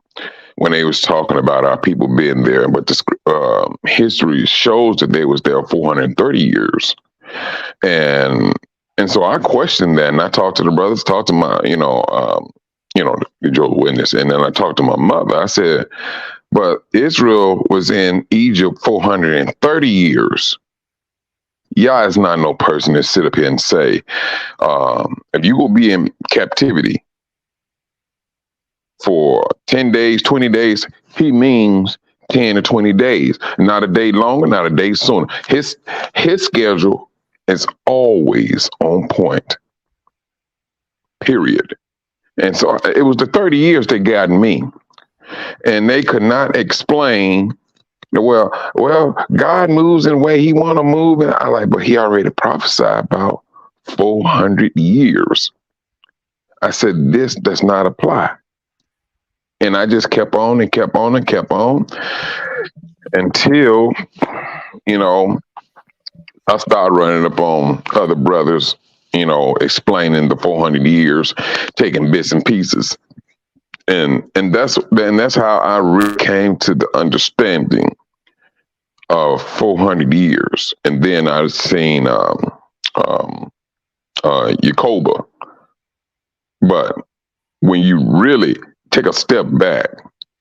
when they was talking about our people being there, but the history shows that they was there 430 years, and so I questioned that, and I talked to the brothers, talked to my, the Jehovah's Witness, and then I talked to my mother. I said, but Israel was in Egypt 430 years. Yah is not no person to sit up here and say, if you will be in captivity for 10 days, 20 days, he means 10 to 20 days, not a day longer, not a day sooner. His schedule is always on point, period. And so it was the 30 years that got me. And they could not explain, well, God moves in the way he want to move. And I like, but he already prophesied about 400 years. I said, this does not apply. And I just kept on and kept on and kept on until, I started running up on other brothers, explaining the 400 years, taking bits and pieces. And that's how I really came to the understanding of 400 years. And then I've seen Yacoba. But when you really take a step back,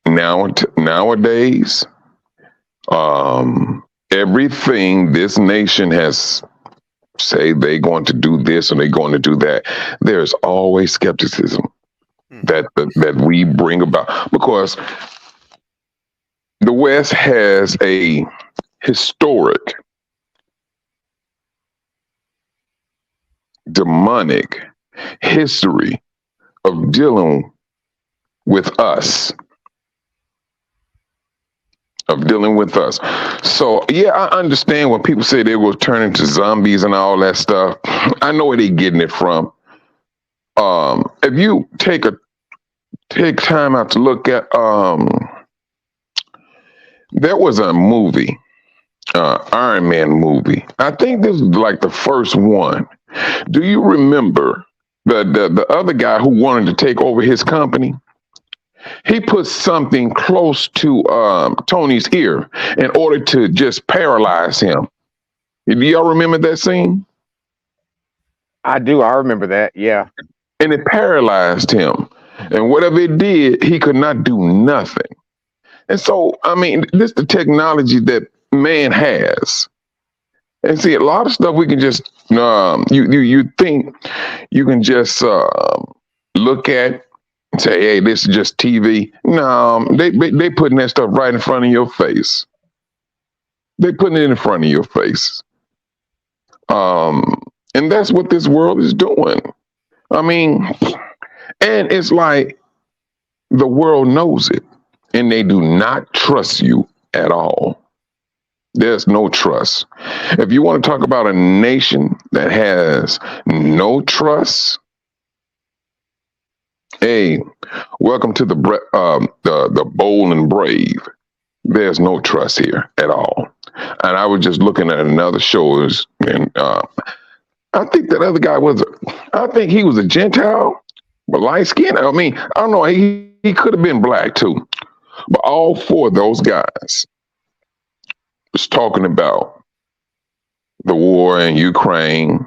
nowadays, everything this nation has say they're going to do this or they're going to do that, there's always skepticism that we bring about, because the West has a historic demonic history of dealing with us. So yeah, I understand when people say they will turn into zombies and all that stuff. I know where they're getting it from. If you take time out to look at, there was a movie, Iron Man movie. I think this is like the first one. Do you remember the other guy who wanted to take over his company? he put something close to Tony's ear in order to just paralyze him. Do y'all remember that scene? I do. I remember that. Yeah. And it paralyzed him. And whatever it did, he could not do nothing. And so, I mean, this is the technology that man has. And see, a lot of stuff we can just you think you can just look at and say, "Hey, this is just TV." No, they putting that stuff right in front of your face. They putting it in front of your face. And that's what this world is doing. I mean, and it's like the world knows it, and they do not trust you at all. There's no trust. If you want to talk about a nation that has no trust, hey, welcome to the bold and brave. There's no trust here at all. And I was just looking at another show, and I think that other guy I think he was a Gentile, but light skinned. I mean, I don't know. He could have been black too, but all four of those guys was talking about the war in Ukraine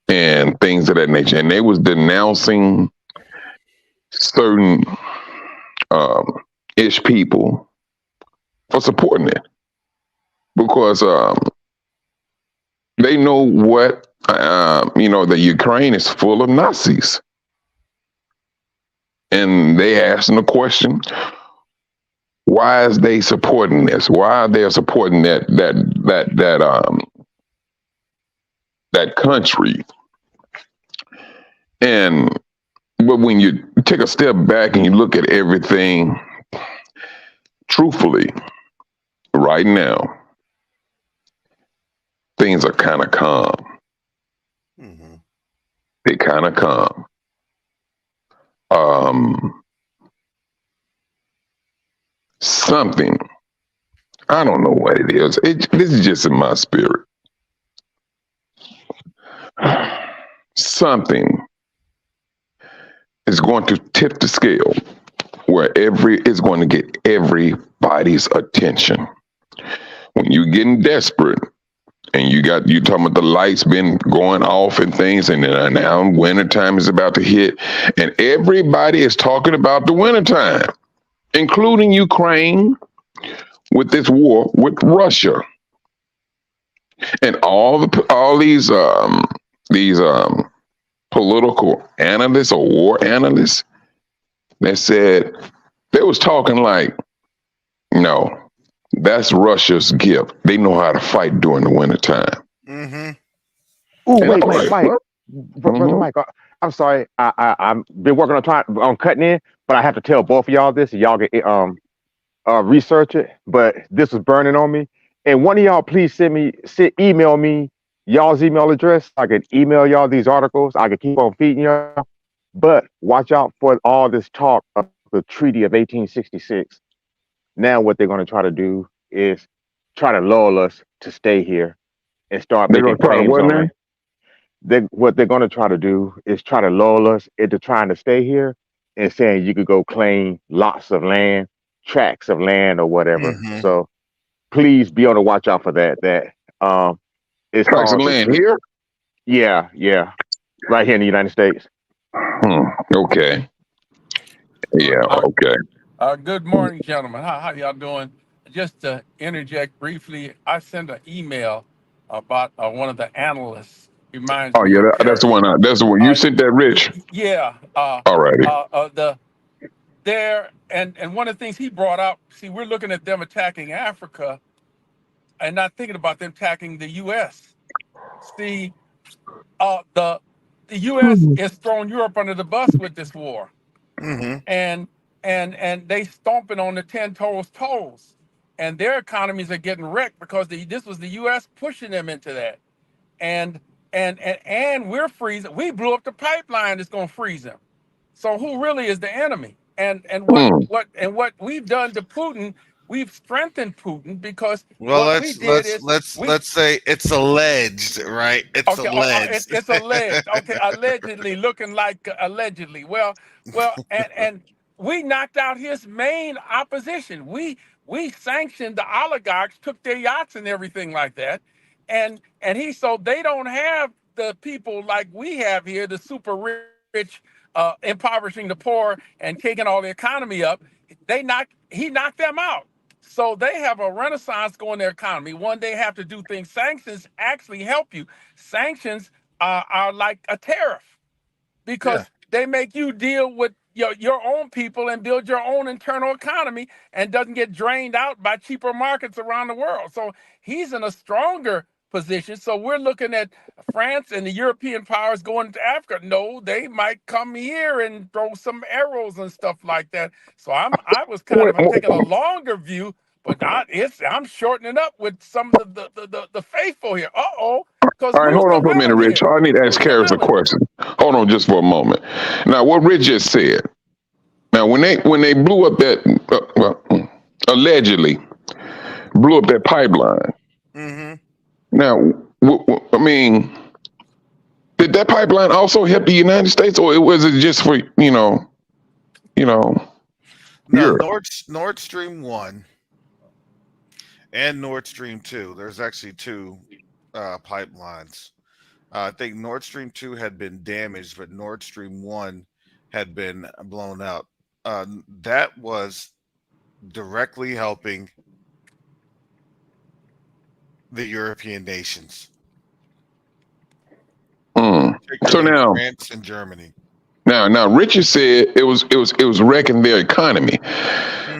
and things of that nature, and they was denouncing certain ish people for supporting it because they know what the Ukraine is full of Nazis, and they asking the question, why is they supporting this? Why are they supporting that country? But when you take a step back and you look at everything truthfully, right now, things are kind of calm. Mm-hmm. They kind of calm. Something, I don't know what it is. This is just in my spirit. Something is going to tip the scale where it's going to get everybody's attention. When you're getting desperate and you talking about the lights been going off and things, and now wintertime is about to hit, and everybody is talking about the wintertime, including Ukraine with this war with Russia, and all these political analysts or war analysts that said they was talking like, no, that's Russia's gift. They know how to fight during the wintertime. Mm-hmm. Ooh, And wait, I'm like, Mike, what? brother Mike. I'm sorry. I've been working on cutting in, but I have to tell both of y'all this, and y'all get research it. But this was burning on me, and one of y'all please email me y'all's email address. I can email y'all these articles. I can keep on feeding y'all. But watch out for all this talk of the Treaty of 1866. Now what they're going to try to do is try to lull us to stay here and start They're making gonna try to claims what on now? it. What they're going to try to do is try to lull us into trying to stay here and saying you could go claim lots of land, tracts of land or whatever. Mm-hmm. So please be on the watch out for that. It's Tracts of called land here? Yeah, right here in the United States. Okay. Yeah, okay. Good morning, gentlemen. How y'all doing? Just to interject briefly, I sent an email about one of the analysts. Reminds Oh me yeah, of that's the Terry. one. That's the one. You sent that, Rich? Yeah. All righty. And one of the things he brought up. See, we're looking at them attacking Africa, and not thinking about them attacking the U.S. See, the U.S. is throwing Europe under the bus with this war, Mm-hmm. and they stomping on the 10 toes, and their economies are getting wrecked because this was the U.S. pushing them into that, and we're freezing. We blew up the pipeline that's going to freeze them. So who really is the enemy? And what we've done to Putin, we've strengthened Putin because Well, what we did is we let's say it's alleged, right? It's okay. alleged. It's alleged. Okay, allegedly looking like allegedly. Well, we knocked out his main opposition. We sanctioned the oligarchs, took their yachts and everything like that, and so they don't have the people like we have here, the super rich, impoverishing the poor and taking all the economy up. He knocked them out. So they have a renaissance going in their economy. One, they have to do things. Sanctions actually help you. Sanctions are like a tariff because Yeah. they make you deal with your own people and build your own internal economy and doesn't get drained out by cheaper markets around the world. So he's in a stronger position. So we're looking at France and the European powers going to Africa. No, they might come here and throw some arrows and stuff like that. So I was kind of taking a longer view, but I'm shortening up with some of the faithful here. Because All right, who's hold the on for a minute, villain Rich. here? I need to ask Who's the Karis a villain? question. Hold on just for a moment. Now, what Rich just said. Now, when they blew up that allegedly blew up that pipeline. Mm-hmm. Now, I mean, did that pipeline also help the United States, or was it just for No, Europe? Nord Stream 1 and Nord Stream 2. There's actually two pipelines. I think Nord Stream 2 had been damaged, but Nord Stream 1 had been blown out. That was directly helping the European nations, So particularly now, France and Germany. now, Richard said it was wrecking their economy.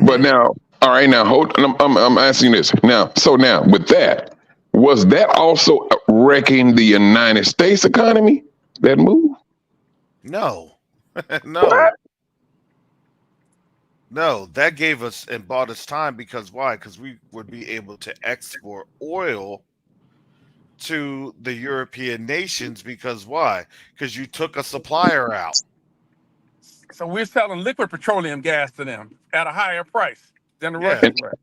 But Mhm. now, all right, now hold. I'm asking this now. So now, with that, was that also wrecking the United States economy? That move? No, no, What? no. That gave us and bought us time because why? Because we would be able to export oil to the European nations because why? Because you took a supplier out. So we're selling liquid petroleum gas to them at a higher price than the Yeah, Russians were.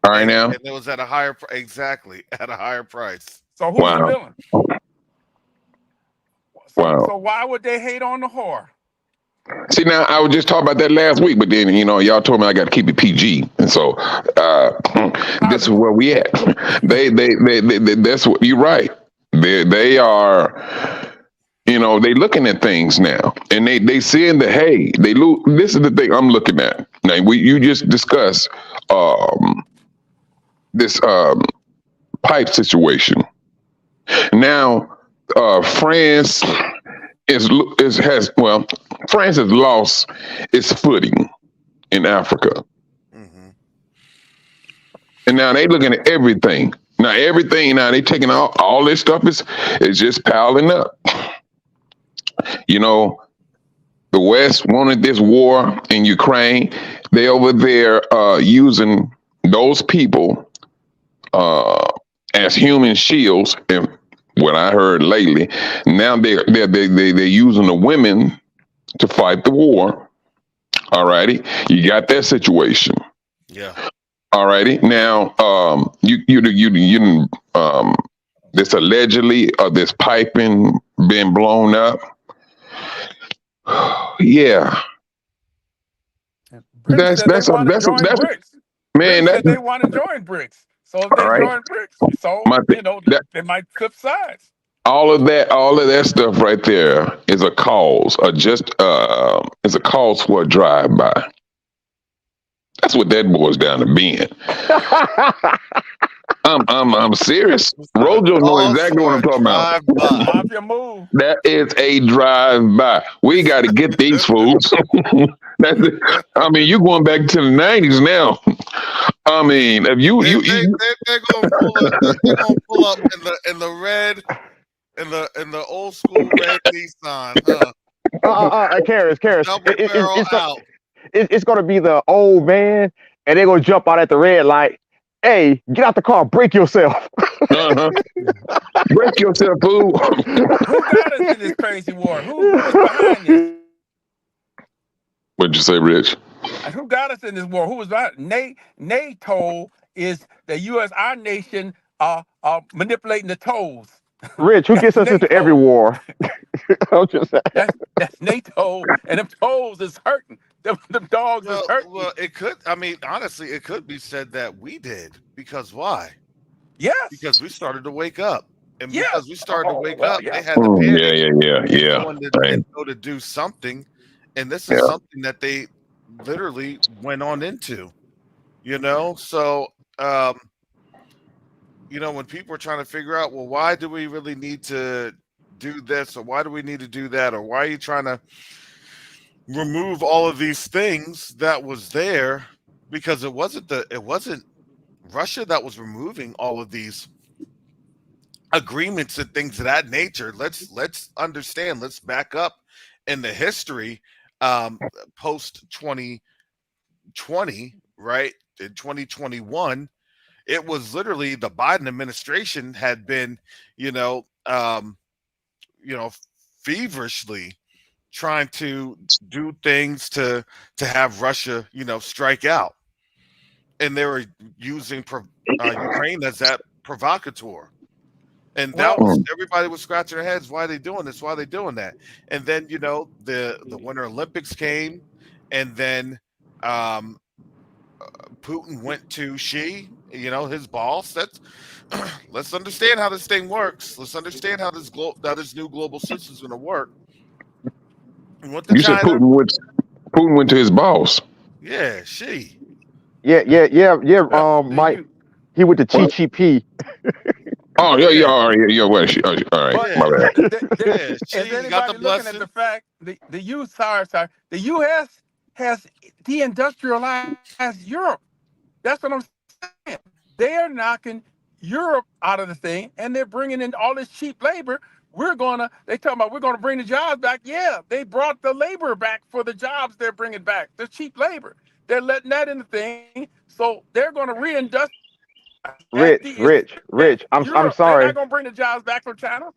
All right, now. and it was at a higher exactly at a higher price. So who's the Wow, villain? wow. So why would they hate on the whore? See, now I was just talking about that last week, but then y'all told me I got to keep it PG, and so this is where we at. They that's what you're right. They are. They looking at things now, and they seeing that hey, they lose. This is the thing I'm looking at. Now you just discussed this pipe situation. Now France France has lost its footing in Africa, Hmm. and now they looking at everything. Now they taking all this stuff is just piling up. The West wanted this war in Ukraine. They over there using those people as human shields. And what I heard lately, now they're using the women to fight the war. Alrighty, you got that situation. Yeah. Alrighty, now this allegedly this piping being blown up. Yeah, BRICS said they that's want to join man. BRICS That's said they want to join BRICS. So if all they right. join BRICS, so My thing, that they might flip sides. all of that stuff right there is a cause, is a cause for a drive by. That's what that boils down to being. I'm serious. Rojo know exactly what I'm talking about. Mafia move. That is a drive by. We got to get these fools. That's it. I mean, you going back to the 90s now. I mean, if They're gonna pull up in the red in the old school red Nissan, huh? Karis. Double barrel out. It's gonna be the old man, and they're gonna jump out at the red light. Hey, get out the car, break yourself. uh-huh. Break yourself, fool. Who got us in this crazy war? Who is behind this? What'd you say, Rich? And who got us in this war? Who was behind? NATO is the U.S. Our nation manipulating the tolls. Rich, who gets us into every war? I'm just saying. That's NATO, and them tolls is hurting. Them dogs is hurting. Well, it could. I mean, honestly, it could be said that we did because why? Yes. Because we started to wake up, and Yes. because we started to Oh, wake well, up, yeah. they had to Yeah, panic yeah. and go to do something, and this is Yeah. something that they literally went on into. So when people are trying to figure out, well, why do we really need to do this, or why do we need to do that, or why are you trying to remove all of these things that was there? Because it wasn't Russia that was removing all of these agreements and things of that nature. Let's understand. Let's back up in the history post 2020, right? In 2021, it was literally the Biden administration had been, feverishly trying to do things to have Russia, strike out, and they were using Ukraine as that provocateur. And that was everybody was scratching their heads. Why are they doing this? Why are they doing that? And then the Winter Olympics came, and then Putin went to Xi, his boss. That's let's understand how this thing works. Let's understand how this new global system is going to work. He went to You said China. Putin went to his boss. Yeah, Xi. Yeah. Mike, he went to Chi Chi P. Oh yeah. All right. All right. But My bad. is Xi anybody got the looking blessing. at the fact the U.S. has deindustrialized Europe? That's what I'm saying. They're knocking Europe out of the thing, and they're bringing in all this cheap labor. They talking about we're gonna bring the jobs back. Yeah, they brought the labor back for the jobs they're bringing back. The cheap labor. They're letting that in the thing, so they're gonna reindustrialize. Rich. I'm Europe. They're sorry. not gonna bring the jobs back from China.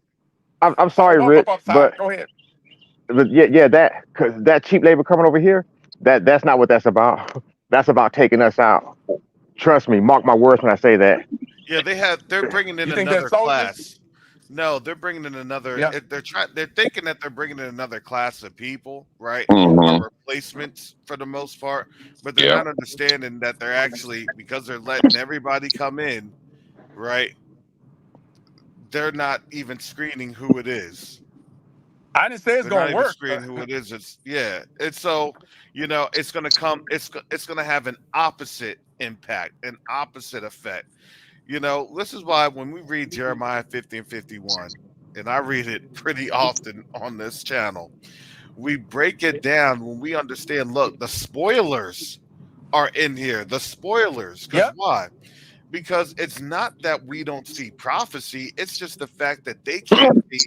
I'm sorry, Rich, but Go ahead. that cheap labor coming over here, that's not what that's about. That's about taking us out. Trust me, mark my words when I say that. Yeah, they're bringing in You think another they're soldiers? class. No, they're bringing in another. Yeah. They're thinking that they're bringing in another class of people, right? Mhm. Replacements for the most part, but they're Yeah. not understanding that they're actually, because they're letting everybody come in, right? They're not even screening who it is. I didn't say it's They're not gonna even work. screening who it is. It's so it's gonna come. It's gonna have an opposite impact, an opposite effect. This is why when we read Jeremiah 50 and 51, and I read it pretty often on this channel, we break it down when we understand, look, the spoilers are in here. The spoilers. Because Yep. why? Because it's not that we don't see prophecy. It's just the fact that they can't see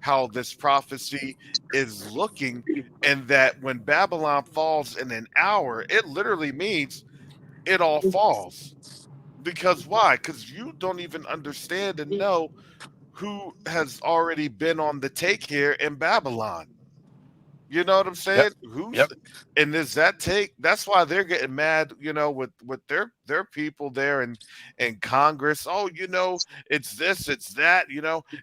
how this prophecy is looking, and that when Babylon falls in an hour, it literally means it all falls. Because why? Because you don't even understand and know who has already been on the take here in Babylon. You know what I'm saying? Yep. And is that take? That's why they're getting mad, with their people there in Congress. Oh, it's this, it's that,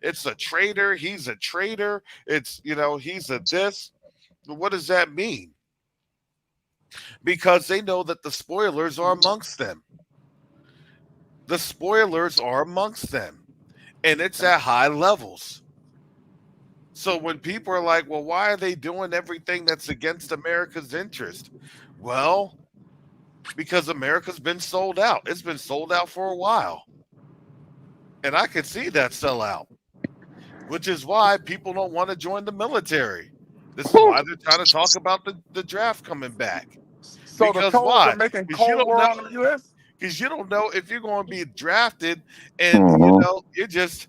it's a traitor. He's a traitor. It's he's a this. What does that mean? Because they know that the spoilers are amongst them. The spoilers are amongst them, and it's at high levels. So when people are like, well, why are they doing everything that's against America's interest? Well, because America's been sold out. It's been sold out for a while. And I can see that sellout, which is why people don't want to join the military. This is why they're trying to talk about the draft coming back. So Because the Cold why? are making Because you Cold don't War know- on the U.S. Because you don't know if you're going to be drafted, and you're just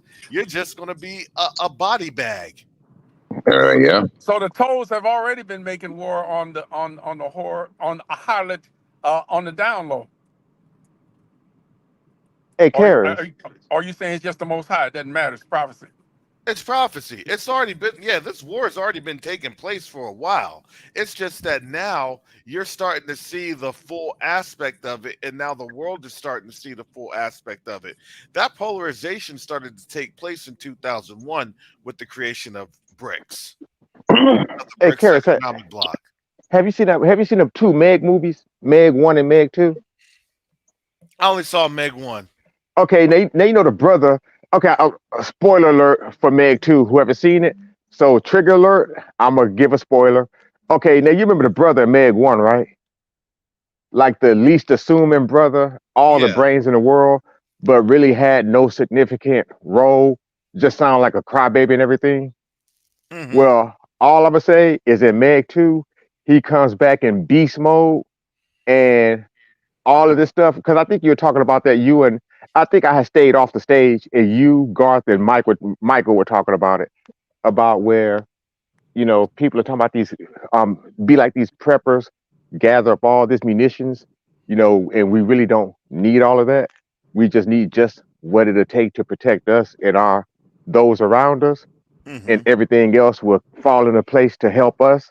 going to be a body bag. Yeah. So the Toes have already been making war on the harlot on the down low. Hey, Karis. Are you saying it's just the Most High? It doesn't matter. It's prophecy. It's prophecy. It's already been, this war has already been taking place for a while. It's just that now you're starting to see the full aspect of it, and now the world is starting to see the full aspect of it. That polarization started to take place in 2001 with the creation of BRICS. Hey, BRICS Karis. economic bloc. Have you seen that? Have you seen the two Meg movies, Meg 1 and Meg 2? I only saw Meg 1. Okay, now you know the brother. Okay, spoiler alert for Meg 2. Whoever seen it? So trigger alert. I'm gonna give a spoiler. Okay, now you remember the brother in Meg 1, right? Like the least assuming brother, all the Yeah. brains in the world, but really had no significant role. Just sound like a crybaby and everything. Hmm. Well, all I'm gonna say is in Meg 2, he comes back in beast mode and all of this stuff. Because I think you were talking about that. You and I think I had stayed off the stage, and you, Garth, and Michael were talking about it, about where people are talking about these, be like these preppers, gather up all this munitions, and we really don't need all of that. We just need just what it'll take to protect us and those around us, Hmm. and everything else will fall into place to help us.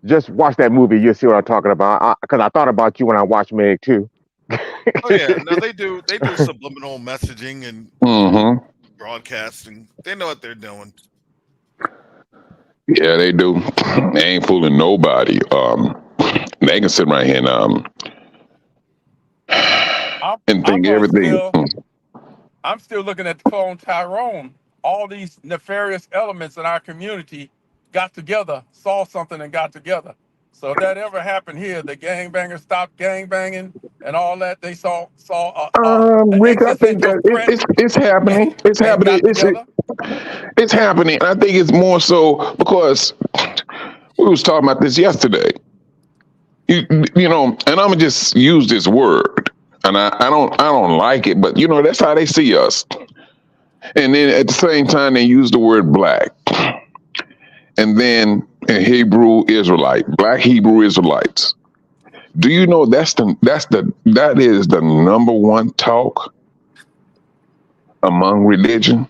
Just watch that movie, you'll see what I'm talking about. Because I thought about you when I watched Meg too. Oh yeah. No, they do subliminal messaging and Mm-hmm. broadcasting. They know what they're doing. Yeah, they do. They ain't fooling nobody. They can sit right here I'm and I'm think gonna everything. still I'm still looking at the clone Tyrone. All these nefarious elements in our community got together, saw something, and got together. So if that ever happened here, the gangbangers stopped gangbanging and all that. They saw an Rick, I think existential that threat it's happening. It's and happening. got together. It's happening. I think it's more so because we was talking about this yesterday. You, and I'm gonna just use this word, and I don't like it, but that's how they see us. And then at the same time, they use the word black, and then Hebrew Israelite, black Hebrew Israelites. Do you know that is the number one talk among religion?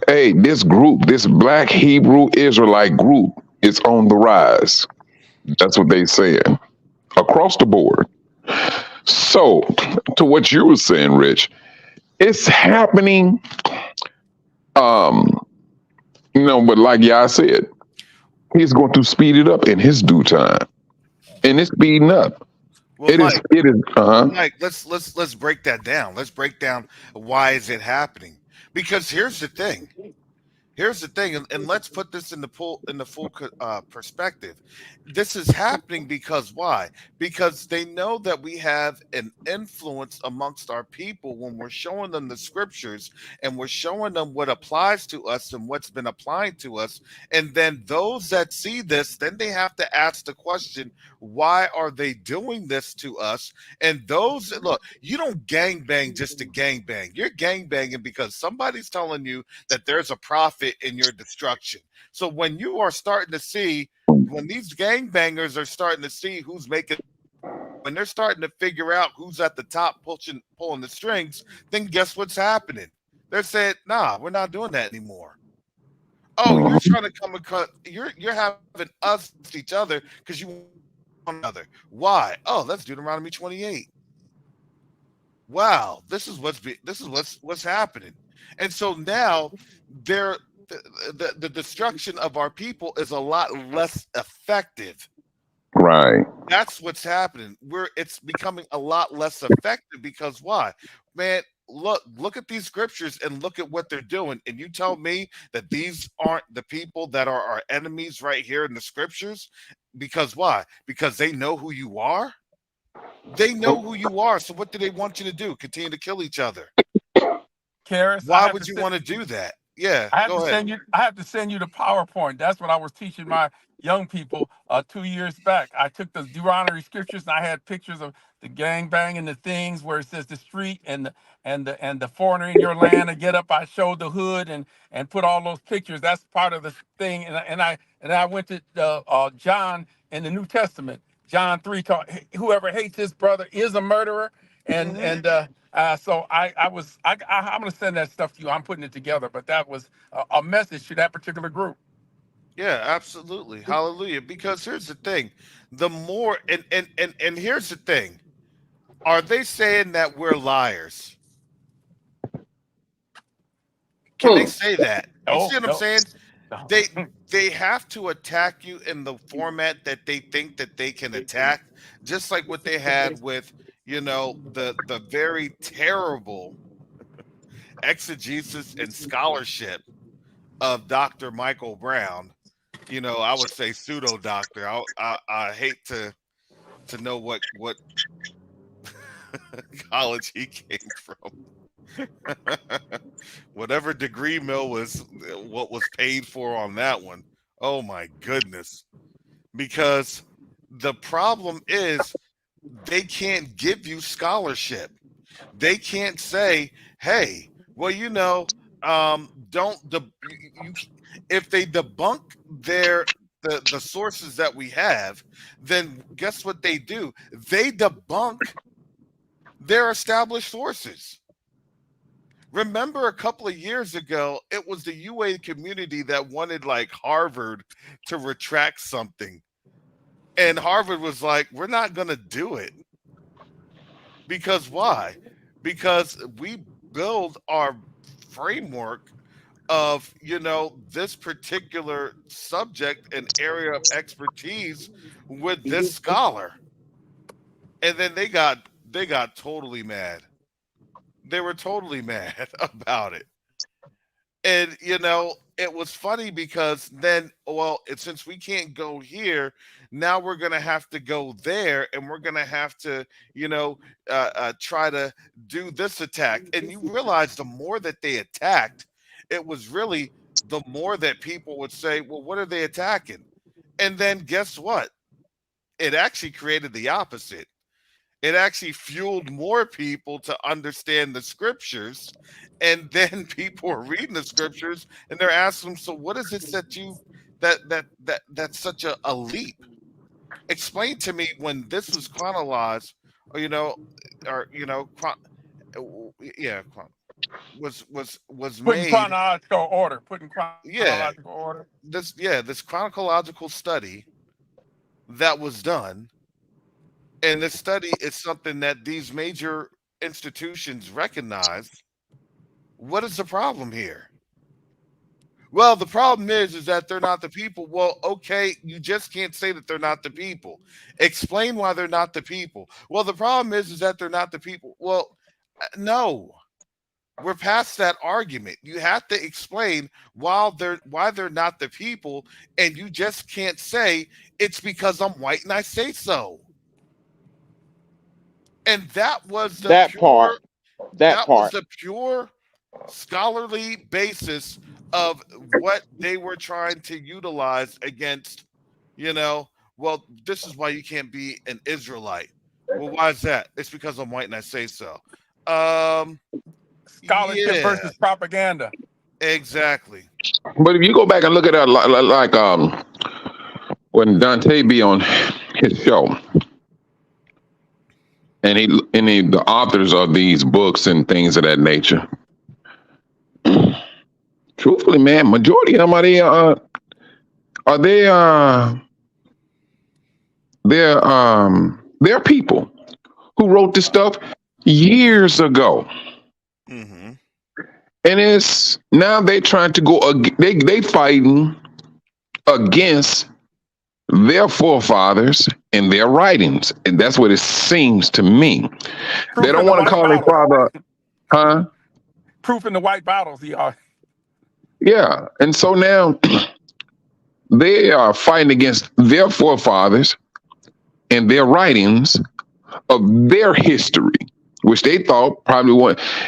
Hey, this group, this black Hebrew Israelite group, is on the rise. That's what they saying across the board. So, to what you were saying, Rich, it's happening. Um, but like Yah said, he's going to speed it up in his due time, and it's speeding up. Well, It is. Mike, It is. Mike, let's break that down. Let's break down why is it happening? Because here's the thing. Here's the thing, and let's put this in the full perspective. This is happening because why? Because they know that we have an influence amongst our people when we're showing them the scriptures and we're showing them what applies to us and what's been applying to us. And then those that see this, then they have to ask the question, why are they doing this to us? And those look, you don't gangbang just to gangbang. You're gangbanging because somebody's telling you that there's a profit in your destruction. So when you are starting to see, when these gangbangers are starting to see who's making, when they're starting to figure out who's at the top pulling the strings, then guess what's happening? They're saying, nah, we're not doing that anymore. Oh, you're Mhm. trying to come and cut. You're having us each other because you want another. Why? Oh, let's do Deuteronomy 28. Wow, this is what's happening. And so now there the destruction of our people is a lot less effective. Right. That's what's happening. It's becoming a lot less effective because why? Man, look at these scriptures and look at what they're doing. And you tell me that these aren't the people that are our enemies right here in the scriptures? Because why? Because they know who you are? They know who you are. So what do they want you to do? Continue to kill each other. Karis, Why would you want to do that? Yeah, I have to go ahead. send you. I have to send you the PowerPoint. That's what I was teaching my young people 2 years back. I took the Deuteronomy scriptures and I had pictures of the gang bang and the things where it says the street and the foreigner in your land. And get up. I showed the hood and put all those pictures. That's part of the thing. And I went to John in the New Testament. John 3 taught whoever hates his brother is a murderer. And Hmm. and so I'm going to send that stuff to you. I'm putting it together, but that was a message to that particular group. Yeah, absolutely. Hallelujah. Because here's the thing. The more and here's the thing. Are they saying that we're liars? Can they say that? You No, see what I'm no, saying? they have to attack you in the format that they think that they can attack, just like what they had with, the very terrible exegesis and scholarship of Dr. Michael Brown. I would say pseudo doctor. I hate to know what college he came from. Whatever degree mill was what was paid for on that one. Oh my goodness. Because the problem is they can't give you scholarship. They can't say, hey, well, if they debunk the sources that we have, then guess what they do? They debunk their established sources. Remember a couple of years ago, it was the UA community that wanted like Harvard to retract something. And Harvard was like, we're not going to do it. Because why? Because we build our framework of, this particular subject and area of expertise with this scholar. And then they got totally mad. They were totally mad about it. And, it was funny because then, since we can't go here, now we're going to have to go there, and we're going to have to, try to do this attack. And you realize the more that they attacked, it was really the more that people would say, well, what are they attacking? And then guess what? It actually created the opposite. It actually fueled more people to understand the scriptures. And then people are reading the scriptures and they're asking them, so what is it that's such a leap? Explain to me when this was chronologized, was Put in made. chronological order. Put in chronological order. This chronological study that was done. And this study is something that these major institutions recognize. What is the problem here? Well, the problem is that they're not the people. Well, okay, you just can't say that they're not the people. Explain why they're not the people. Well, the problem is that they're not the people. Well, no. We're past that argument. You have to explain why they're not the people, and you just can't say it's because I'm white and I say so. And that was the part. That was the pure scholarly basis of what they were trying to utilize against, well, this is why you can't be an Israelite. Well, why is that? It's because I'm white and I say so. Scholarship versus propaganda. Exactly. But if you go back and look at that, like when Dante be on his show, and the authors of these books and things of that nature, truthfully, man, majority of them they're people who wrote this stuff years ago. Mm-hmm. And it's now they trying to go, they fighting against their forefathers and their writings. And that's what it seems to me. Proof they don't want to call their father, huh? Proof in the white bottles, y'all. Yeah. And so now they are fighting against their forefathers and their writings of their history, which they thought probably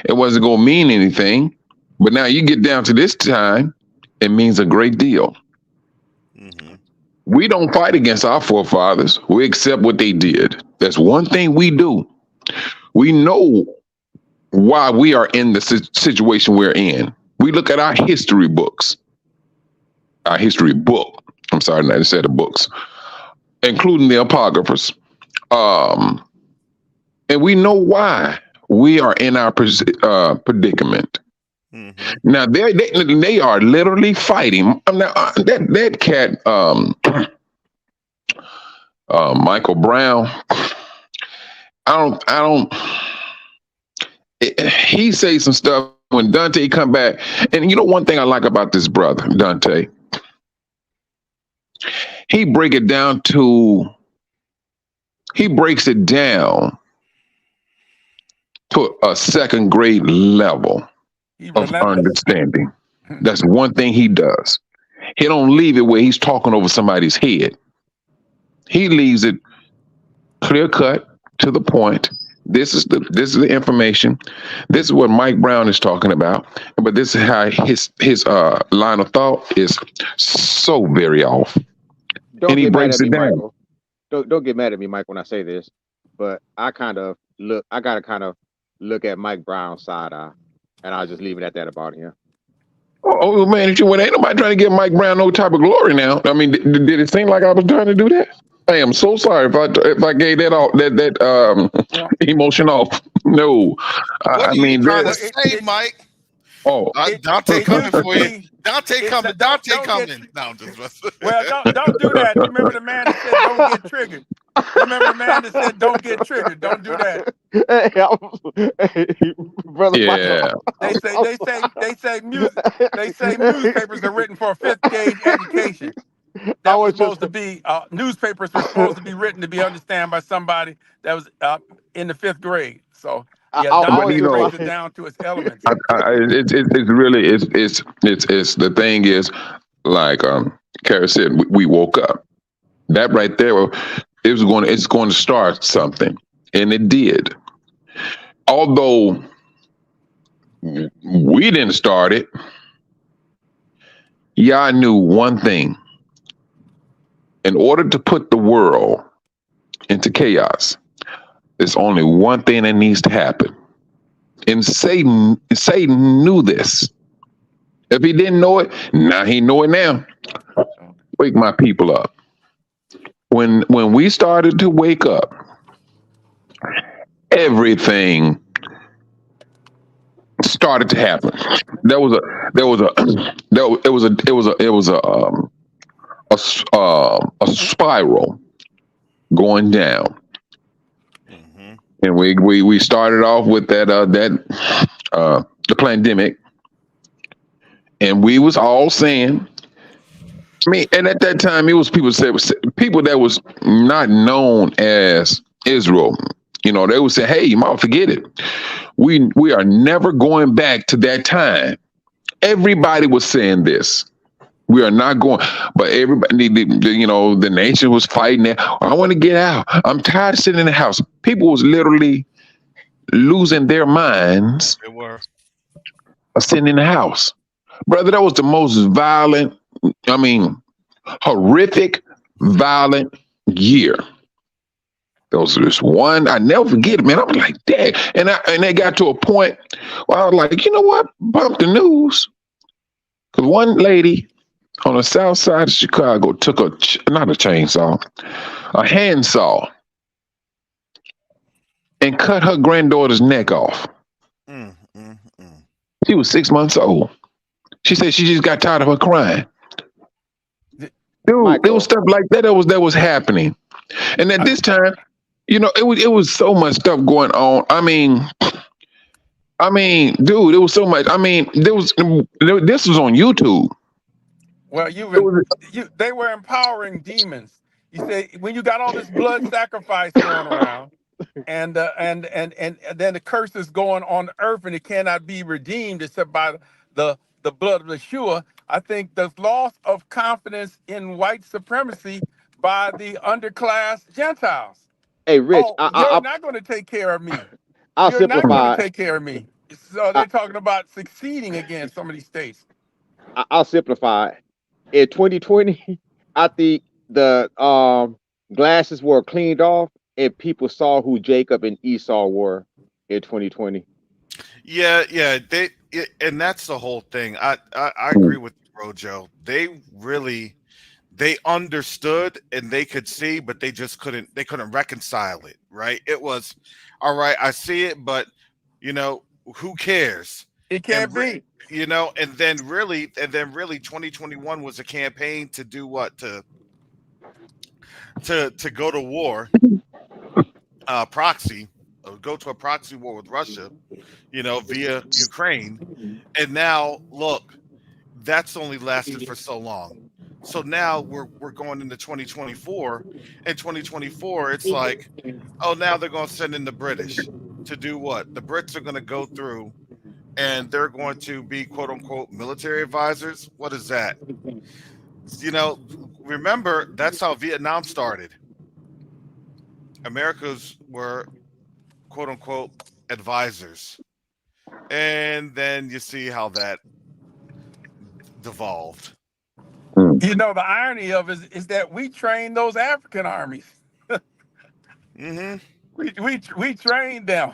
wasn't going to mean anything. But now you get down to this time, it means a great deal. Mm-hmm. We don't fight against our forefathers. We accept what they did. That's one thing we do. We know why we are in the situation we're in. We look at our history books. Our history book. I'm sorry, I said the books, including the apocryphas. And we know why we are in our predicament. Mm-hmm. Now they are literally fighting. Now that cat, Michael Brown. He says some stuff when Dante come back, and one thing I like about this brother Dante, he breaks it down to a second grade level He of relentless. understanding. That's one thing he does. He don't leave it where he's talking over somebody's head. He leaves it clear cut to the point. This is the information. This is what Mike Brown is talking about. But this is how his line of thought is so very off. Don't And he get mad breaks at me, it down. Michael. Don't get mad at me, Mike, when I say this. But I gotta kind of look at Mike Brown's side eye, and I'll just leave it at that about him. Oh man, ain't nobody trying to give Mike Brown no type of glory now. I mean, did it seem like I was trying to do that? I am so sorry if I gave that emotion off. No, What I are you mean trying to that. say, Mike? Oh, Dante it coming used to for you. be. Dante coming. Don't Dante get. coming. No, I'm just messing. Well, don't do that. You remember the man that said don't get triggered. You remember the man that said don't get triggered. Don't do that. Hey, brother yeah. Michael. They say newspapers are written for a fifth grade education. I That was was just supposed to be newspapers were supposed to be written to be understood by somebody that was in the fifth grade. So yeah, I But was Dante you just know, breaks it like, down to its elements. it's really it's the thing is like Kara said, we woke up. That right there, it's going to start something, and it did. Although we didn't start it, I knew one thing. In order to put the world into chaos, there's only one thing that needs to happen. And Satan knew this. If he didn't know it, now he know it now. Wake my people up. When we started to wake up, everything started to happen. There was a spiral going down, and we started off with the pandemic, and we was all saying. I mean, and at that time, it was people that was not known as Israel. You know, they would say, "Hey, you might forget it. We are never going back to that time." Everybody was saying this. We are not going, but everybody, the nation was fighting that. I want to get out. I'm tired of sitting in the house. People was literally losing their minds. They were Sitting in the house, brother. That was the most violent. I mean, horrific, violent year. There was this one, I never forget it, man. I was like, dang. And they got to a point where I was like, you know what? Bump the news. Because one lady on the south side of Chicago took not a chainsaw, a handsaw, and cut her granddaughter's neck off. She was 6 months old. She said she just got tired of her crying. Dude, Michael. there was stuff like that that was happening. And at this time, it was so much stuff going on. I mean, dude, it was so much. I mean, this was on YouTube. Well, they were empowering demons. You say when you got all this blood sacrifice going around, and then the curse is going on the earth, and it cannot be redeemed except by the blood of Yeshua. I think the loss of confidence in white supremacy by the underclass Gentiles. hey, Rich, You're not going to take care of me. I'll You're not going simplify. to take care of me. So they're talking about succeeding again. Some of these states. I'll simplify. In 2020, I think the glasses were cleaned off, and people saw who Jacob and Esau were in 2020. Yeah, and that's the whole thing. I agree with you, Rojo. They understood and they could see, but they just couldn't reconcile it, right? It was all right, I see it, but who cares? It can't be. And then really 2021 was a campaign to do what? To go to war, proxy, go to a proxy war with Russia, via Ukraine. And now look, that's only lasted for so long. So now we're going into 2024. In 2024, it's like, oh, now they're going to send in the British to do what? The Brits are going to go through and they're going to be quote unquote military advisors. What is that? You know, remember that's how Vietnam started. Americans were quote unquote advisors. And then you see how that devolved. You know, the irony of it is that we trained those African armies. Mm-hmm. We trained them.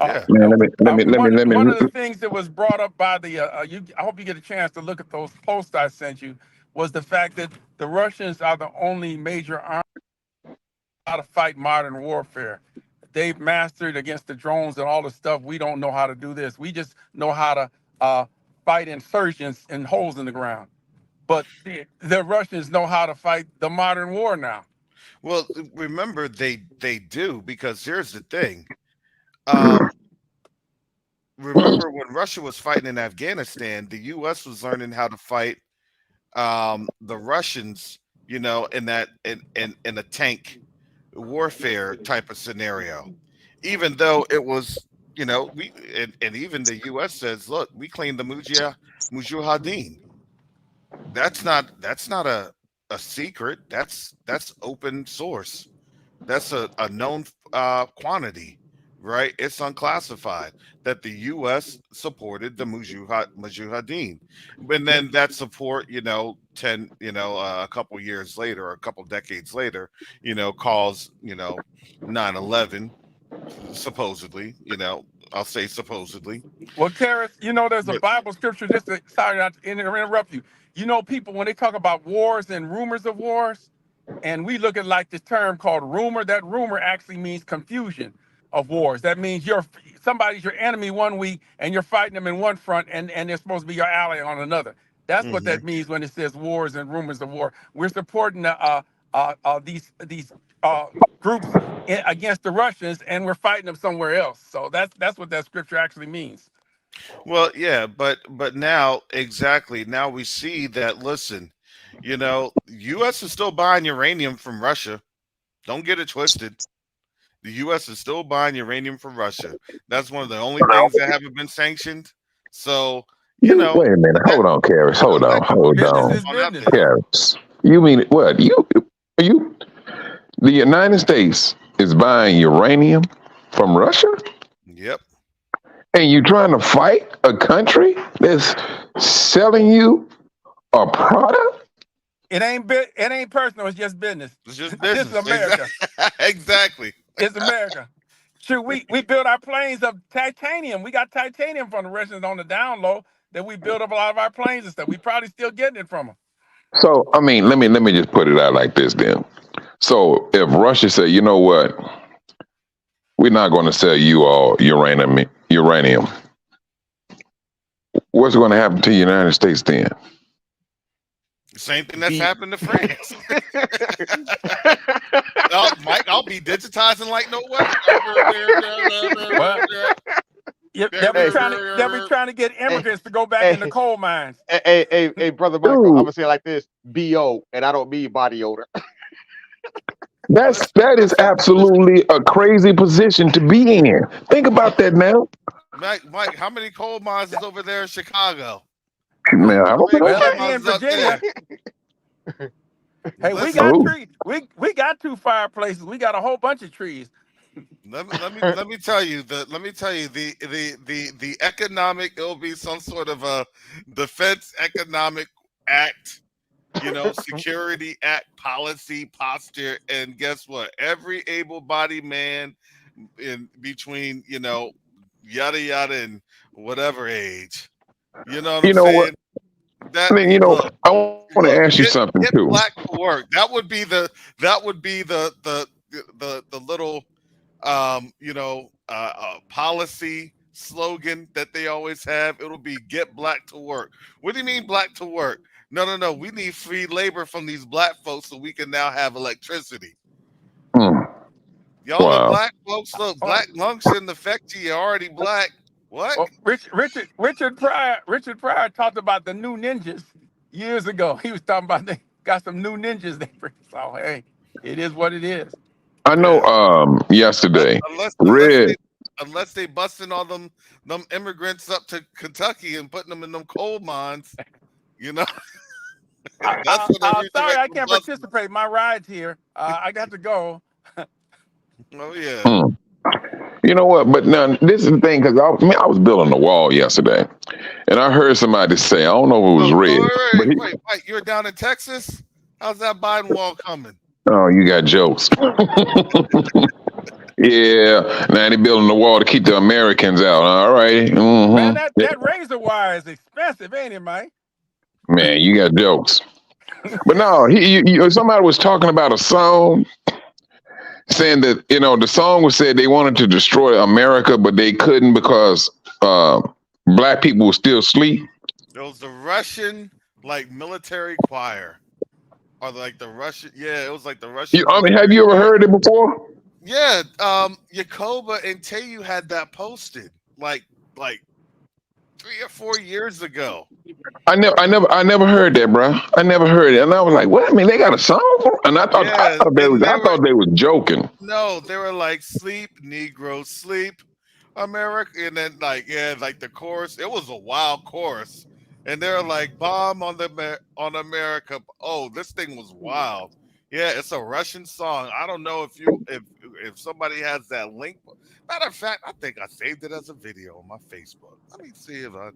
Yeah. Man, let One of me. the things that was brought up by the I hope you get a chance to look at those posts I sent you, was the fact that the Russians are the only major army how to fight modern warfare. They've mastered against the drones and all the stuff. We don't know how to do this. We just know how to fight insurgents and holes in the ground. But the Russians know how to fight the modern war now. Well, remember they do, because here's the thing. Remember when Russia was fighting in Afghanistan, the U.S. was learning how to fight the Russians, you know, in a tank warfare type of scenario. Even though it was, you know, and even the U.S. says, look, we claim the Mujahideen. That's not a secret. That's open source. That's a known quantity, right? It's unclassified that the U.S. supported the Mujahideen, and then that support, you know, a couple years later, or a couple decades later, you know, caused, you know, 9/11, supposedly, you know. I'll say supposedly. Well, Karis, you know, there's a But Bible scripture. Sorry not to interrupt you. You know, people, when they talk about wars and rumors of wars, and we look at like this term called rumor, that rumor actually means confusion of wars. That means somebody's your enemy one week and you're fighting them in one front, and they're supposed to be your ally on another. That's what mhm. that means when it says wars and rumors of war. We're supporting these groups against the Russians, and we're fighting them somewhere else. So that's what that scripture actually means. Well, yeah, but now, exactly, now we see that, listen, you know, US is still buying uranium from Russia. Don't get it twisted. The US is still buying uranium from Russia. That's one of the only things that haven't been sanctioned. So, you know, Wait a minute. that, Hold on, Karis. you know, Hold on. that Hold Business on. is on out business. there. Karis. You mean what? You the United States is buying uranium from Russia? Yep. And you trying to fight a country that's selling you a product? It ain't personal. It's just business. It's just This is business. America. Exactly. It's America. Shoot, we build our planes of titanium. We got titanium from the Russians on the down low that we build up a lot of our planes and stuff. We probably still getting it from them. So I mean, let me just put it out like this then. So if Russia say, you know what, we're not going to sell you all uranium, what's going to happen to the United States then? Same thing that's happened to France. Mike, I'll be digitizing like no Well, way. they'll be trying to get immigrants to go back in the coal mines. Hey, brother Michael, Dude. I'm gonna say it like this: BO, and I don't mean body odor. That is absolutely a crazy position to be in. Think about that now. Mike, how many coal mines is over there in Chicago? Man, I don't How many know. Well, coal here in mines up there? Virginia, hey, we Listen, got Oh. trees. We got 2 fireplaces. We got a whole bunch of trees. let me tell you the economic, it'll be some sort of a defense economic act, you know, security act, policy posture, and guess what? Every able-bodied man in between, you know, yada yada and whatever age, you know what You I'm know what? saying? That I mean, you know, look, I want to look, ask you something get too. black to work. That would be the little you know, policy slogan that they always have. It'll be get black to work. What do you mean black to work? No. We need free labor from these black folks so we can now have electricity. Hmm. Y'all are Wow. black folks. Look, black lung shouldn't affect you. You're already black. What? Well, Richard Pryor talked about the new ninjas. years ago. He was talking about they got some new ninjas they bring. So hey, it is what it is. I know. Yeah. Yesterday, Unless Red. they busting all them immigrants up to Kentucky and putting them in them coal mines, you know. That's what they're Sorry, I redirecting can't buses. participate. My ride's here. I got to go. Oh yeah. Hmm. You know what? But now this is the thing, because I was building a wall yesterday, and I heard somebody say, I don't know if it was Oh, Red, but wait, you're down in Texas? How's that Biden wall coming? oh, you got jokes. Yeah, now they building the wall to keep the Americans out. All right. Man, Mm-hmm. that razor wire is expensive, ain't it, Mike? Man, you got jokes. But no, somebody was talking about a song saying that, the song was said they wanted to destroy America, but they couldn't because black people would still sleep. It was the Russian military choir. Or the Russian, yeah, it was like the Russian. Have you ever heard it before? Yeah, Yakoba and Tayu had that posted like 3 or 4 years ago. I never heard that, bro. I never heard it, and I was like, "What? I mean, they got a song?" And I thought they were joking. No, they were like, "Sleep, Negro, sleep, America," and then the chorus. It was a wild chorus, and they're like, "Bomb on America." Oh, this thing was wild. Yeah, it's a Russian song. I don't know if somebody has that link. Matter of fact, I think I saved it as a video on my Facebook. Let me see if I.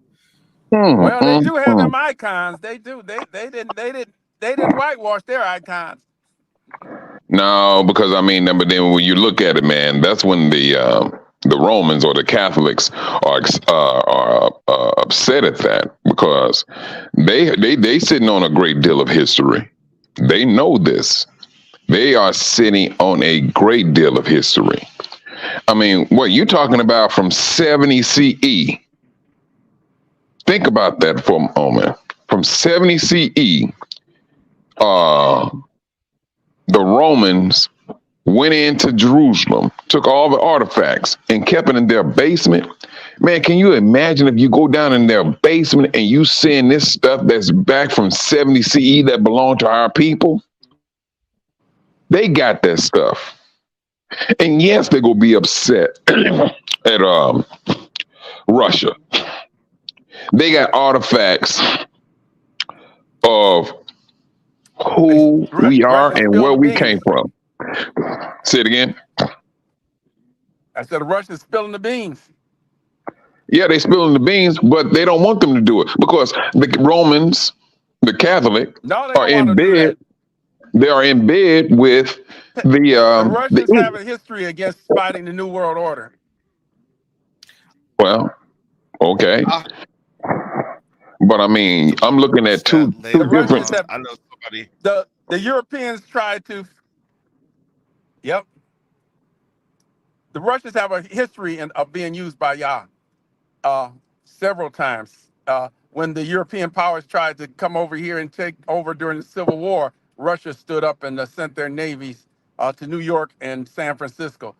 Well, they do have them icons. They do. They didn't whitewash their icons. No, because but then when you look at it, man, that's when the Romans or the Catholics are upset at that, because they sitting on a great deal of history. They know this. They are sitting on a great deal of history. I mean, what you talking about from 70 CE? Think about that for a moment. From 70 CE, the Romans went into Jerusalem, took all the artifacts, and kept it in their basement. Man, can you imagine if you go down in their basement and you seeing this stuff that's back from 70 CE that belonged to our people? They got that stuff. And yes, they're going to be upset at Russia. They got artifacts of who we are and where we came from. Say it again. I said the Russians spilling the beans. Yeah, they spilling the beans, but they don't want them to do it because the Romans, the Catholic, are in bed. They are in bed with the Russians have a history against fighting the New World Order. Well, okay. But I mean, I'm looking at two different. I know somebody. The Europeans tried to. Yep. The Russians have a history of being used by Yah several times. When the European powers tried to come over here and take over during the Civil War, Russia stood up and sent their navies to New York and San Francisco.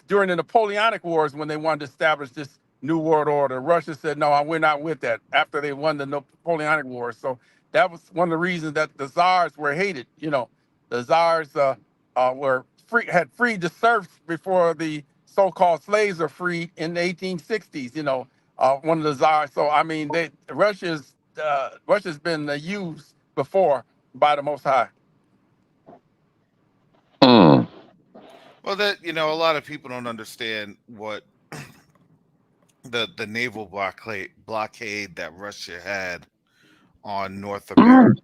During the Napoleonic Wars, when they wanted to establish this New World Order, Russia said, no, we're not with that, after they won the Napoleonic Wars. So that was one of the reasons that the Tsars were hated. The Tsars had freed the serfs before the so-called slaves are freed in the 1860s. One of the Tsars. So I mean, Russia's been used before by the Most High. Well, a lot of people don't understand what the naval blockade that Russia had on North America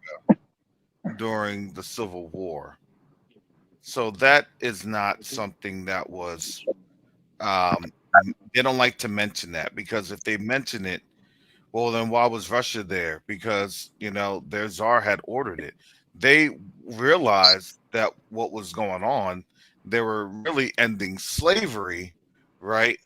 during the Civil War. So that is not something that was. They don't like to mention that, because if they mention it, well, then why was Russia there? Because their czar had ordered it. They realized that what was going on, they were really ending slavery, right?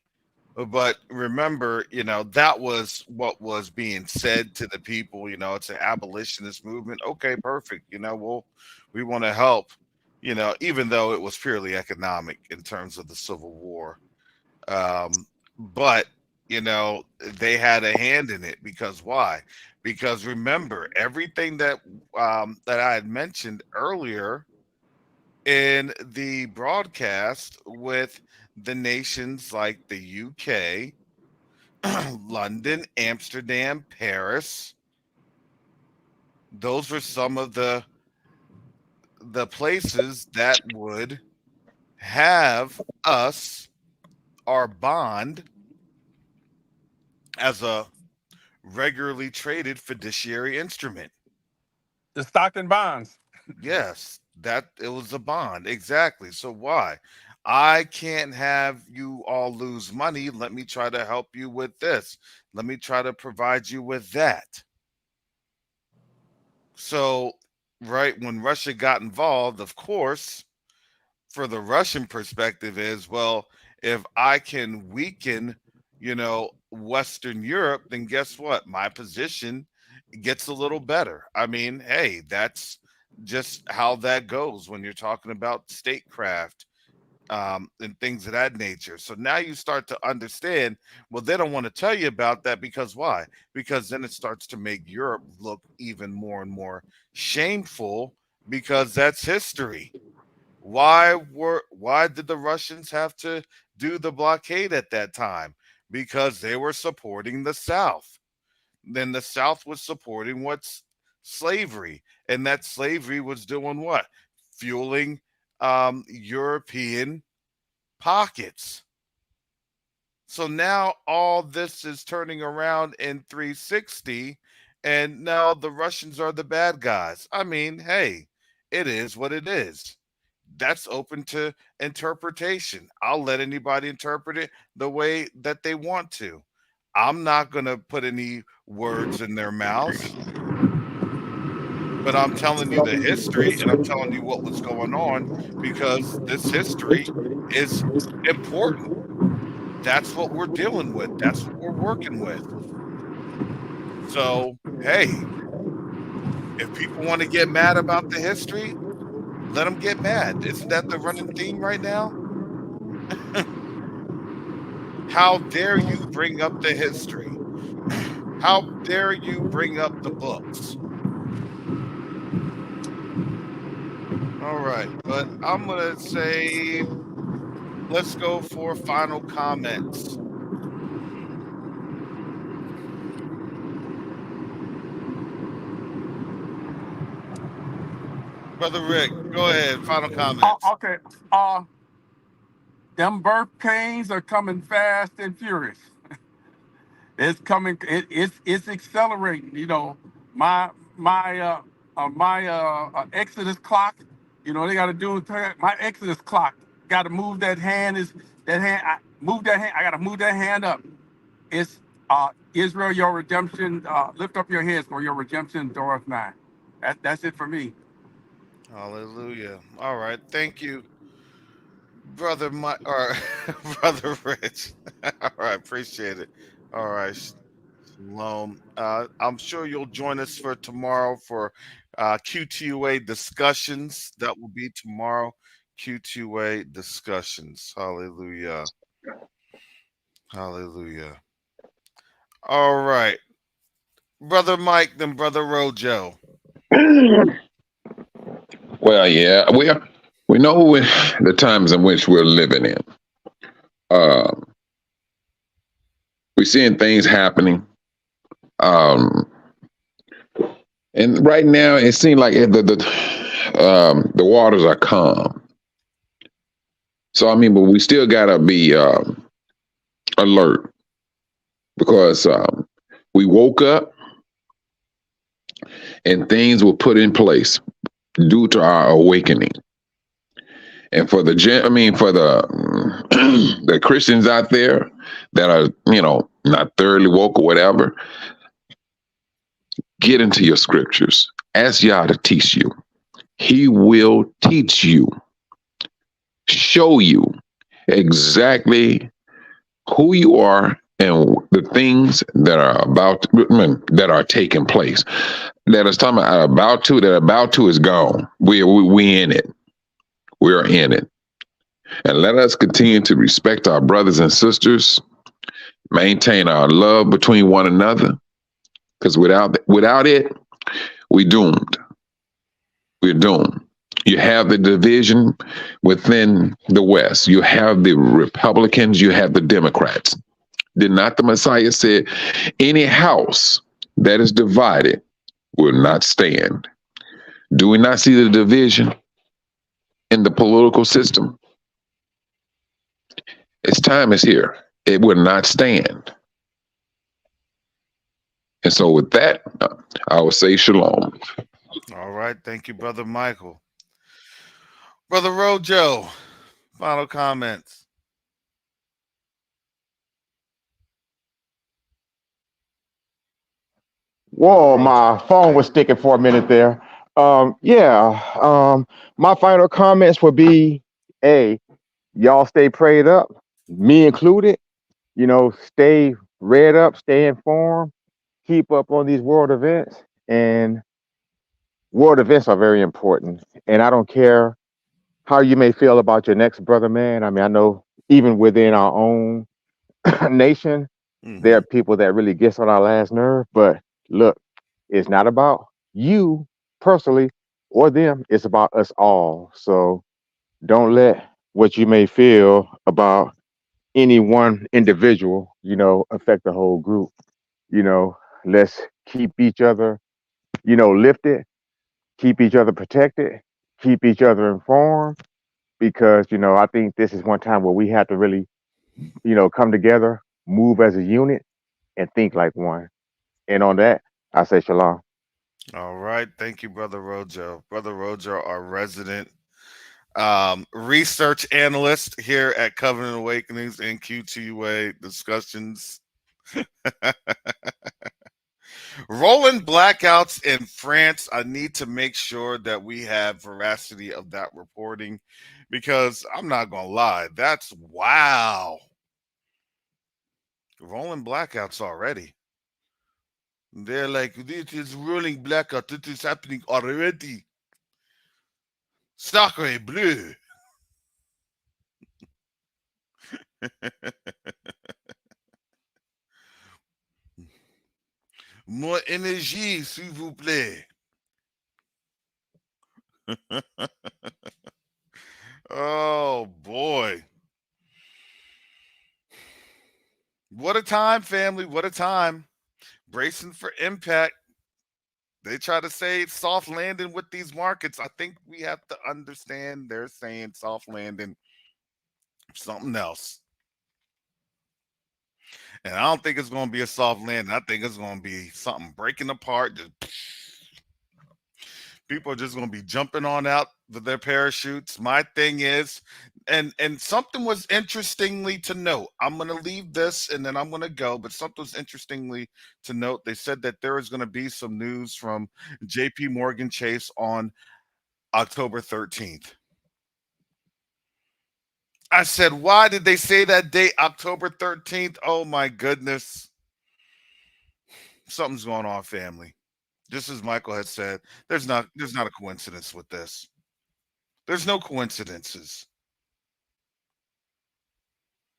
But remember, that was what was being said to the people. It's an abolitionist movement. Okay, perfect. We want to help. Even though it was purely economic in terms of the Civil War. But they had a hand in it. Because why? Because remember, everything that I had mentioned earlier in the broadcast with the nations like the UK, London, Amsterdam, Paris, those were some of the places that would have us, our bond, as a regularly traded fiduciary instrument. The Stockton bonds. Yes, that it was a bond. Exactly. So why? I can't have you all lose money. Let me try to help you with this. Let me try to provide you with that. So, right when Russia got involved, of course, for the Russian perspective is, well, if I can weaken, Western Europe, then guess what? My position gets a little better. I mean, hey, that's just how that goes when you're talking about statecraft, and things of that nature. So now you start to understand, well, they don't want to tell you about that because why? Because then it starts to make Europe look even more and more shameful because that's history. Why did the Russians have to do the blockade at that time? Because they were supporting the South. Then the South was supporting what's slavery, and that slavery was doing what? Fueling European pockets. So now all this is turning around in 360, and now the Russians are the bad guys. I mean, hey, it is what it is. That's open to interpretation. I'll let anybody interpret it the way that they want to. I'm not going to put any words in their mouths, but I'm telling you the history and I'm telling you what was going on because this history is important. That's what we're dealing with. That's what we're working with. So, hey, if people want to get mad about the history, let them get mad. Isn't that the running theme right now? How dare you bring up the history? How dare you bring up the books? All right, but I'm going to say let's go for final comments. Brother Rick, go ahead. Final comments. Okay. Them birth pains are coming fast and furious. It's coming. It's accelerating. My Exodus clock. They got to do my Exodus clock. Got to move that hand. Move that hand. I got to move that hand up. It's Israel, your redemption. Lift up your heads, for your redemption draweth nigh. That's it for me. Hallelujah. All right. Thank you, Brother Mike or Brother Rich. All right. Appreciate it. All right. Shalom. I'm sure you'll join us for tomorrow for Q2A discussions. That will be tomorrow. Q2A discussions. Hallelujah. Hallelujah. All right. Brother Mike, then Brother Rojo. Well, yeah, we know the times in which we're living in. We're seeing things happening, and right now it seems like the waters are calm. So I mean, but we still gotta be alert because we woke up and things were put in place due to our awakening. And for the the Christians out there that are, not thoroughly woke or whatever, get into your scriptures. Ask Yah to teach you. He will teach you, show you exactly who you are and the things that are taking place. That is talking about about to is gone. We in it. We're in it. And let us continue to respect our brothers and sisters, maintain our love between one another, because without it, we doomed. We're doomed. You have the division within the West. You have the Republicans. You have the Democrats. Did not the Messiah say, any house that is divided will not stand? Do we not see the division in the political system? Its time is here. It will not stand. And so with that, I will say shalom. All right. Thank you, Brother Michael. Brother Rojo, final comments. Whoa, my phone was sticking for a minute there. My final comments would be, hey, y'all stay prayed up, me included. Stay read up, stay informed, keep up on these world events, and world events are very important. And I don't care how you may feel about your next brother, man. I mean, I know even within our own nation, there are people that really gets on our last nerve. But look, it's not about you personally or them. It's about us all. So don't let what you may feel about any one individual, affect the whole group. Let's keep each other, lifted, keep each other protected, keep each other informed, because, I think this is one time where we have to really, come together, move as a unit, and think like one. And on that, I say shalom. All right. Thank you, Brother Rojo. Brother Rojo, our resident research analyst here at Covenant Awakenings and QTUA discussions. Rolling blackouts in France. I need to make sure that we have veracity of that reporting, because I'm not going to lie. That's wow. Rolling blackouts already. They're like, this is rolling blackout. This is happening already. Sacre bleu. More énergie, s'il vous plaît. Oh, boy. What a time, family. What a time. Bracing for impact. They try to say soft landing with these markets. I think we have to understand they're saying soft landing, something else. And I don't think it's going to be a soft landing. I think it's going to be something breaking apart. People are just going to be jumping on out with their parachutes. My thing is, and something was interestingly to note. I'm going to leave this and then I'm going to go, but something was interestingly to note. They said that there is going to be some news from JP Morgan Chase on October 13th. I said, why did they say that date, October 13th? Oh my goodness. Something's going on, family. Just as Michael had said, there's not a coincidence with this. There's no coincidences.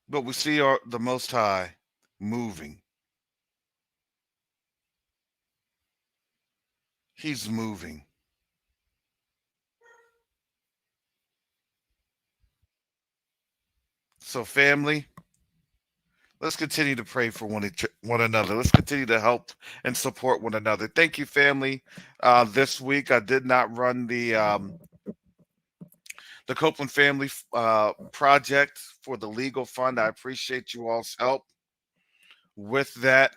But we see the Most High moving. He's moving. So, family, let's continue to pray for one another. Let's continue to help and support one another. Thank you, family. This week, I did not run the Copeland Family Project for the legal fund. I appreciate you all's help with that.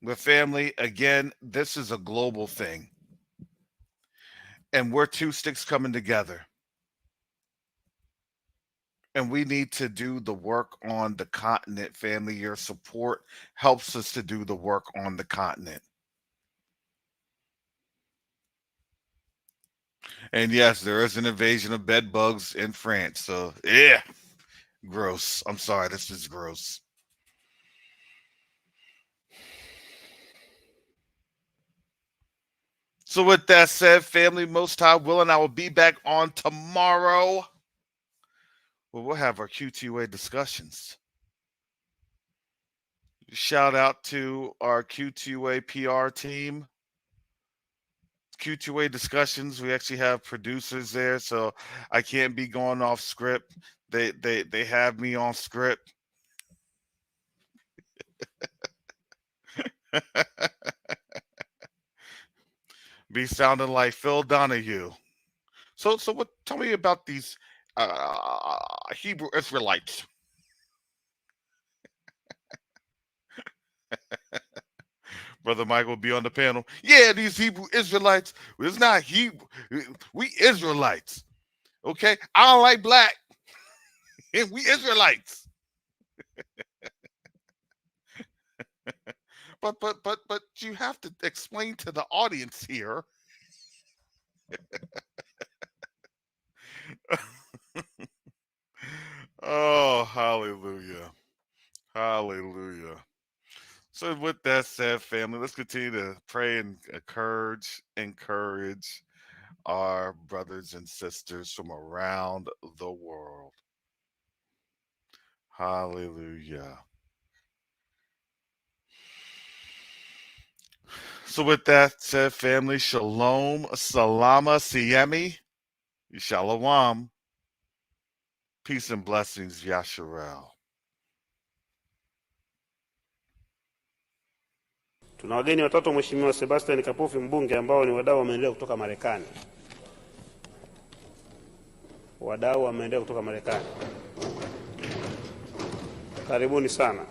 But family, again, this is a global thing. And we're two sticks coming together. And we need to do the work on the continent, family. Your support helps us to do the work on the continent. And yes, there is an invasion of bed bugs in France. So, yeah, gross. I'm sorry, this is gross. So with that said, family, most high willing, I will be back on tomorrow. Well, we'll have our QTUA discussions. Shout out to our QTUA PR team. QTUA discussions. We actually have producers there, so I can't be going off script. They have me on script. Be sounding like Phil Donahue. So what? Tell me about these Hebrew Israelites. Brother Mike will be on the panel. Yeah, these Hebrew Israelites. It's not Hebrew. We Israelites. Okay, I don't like black. We Israelites. but you have to explain to the audience here. Oh, hallelujah. Hallelujah. So with that said, family, let's continue to pray and encourage our brothers and sisters from around the world. Hallelujah. So with that said, family, shalom, salama, siyemi, shalom, peace and blessings, Yasharel. Tuna wageni watatu, Mheshimiwa Sebastian Kapufi mbunge, ambao ni wadau wa maendeleo kutoka Marekani. Wadau wa maendeleo kutoka Marekani. Karibuni sana.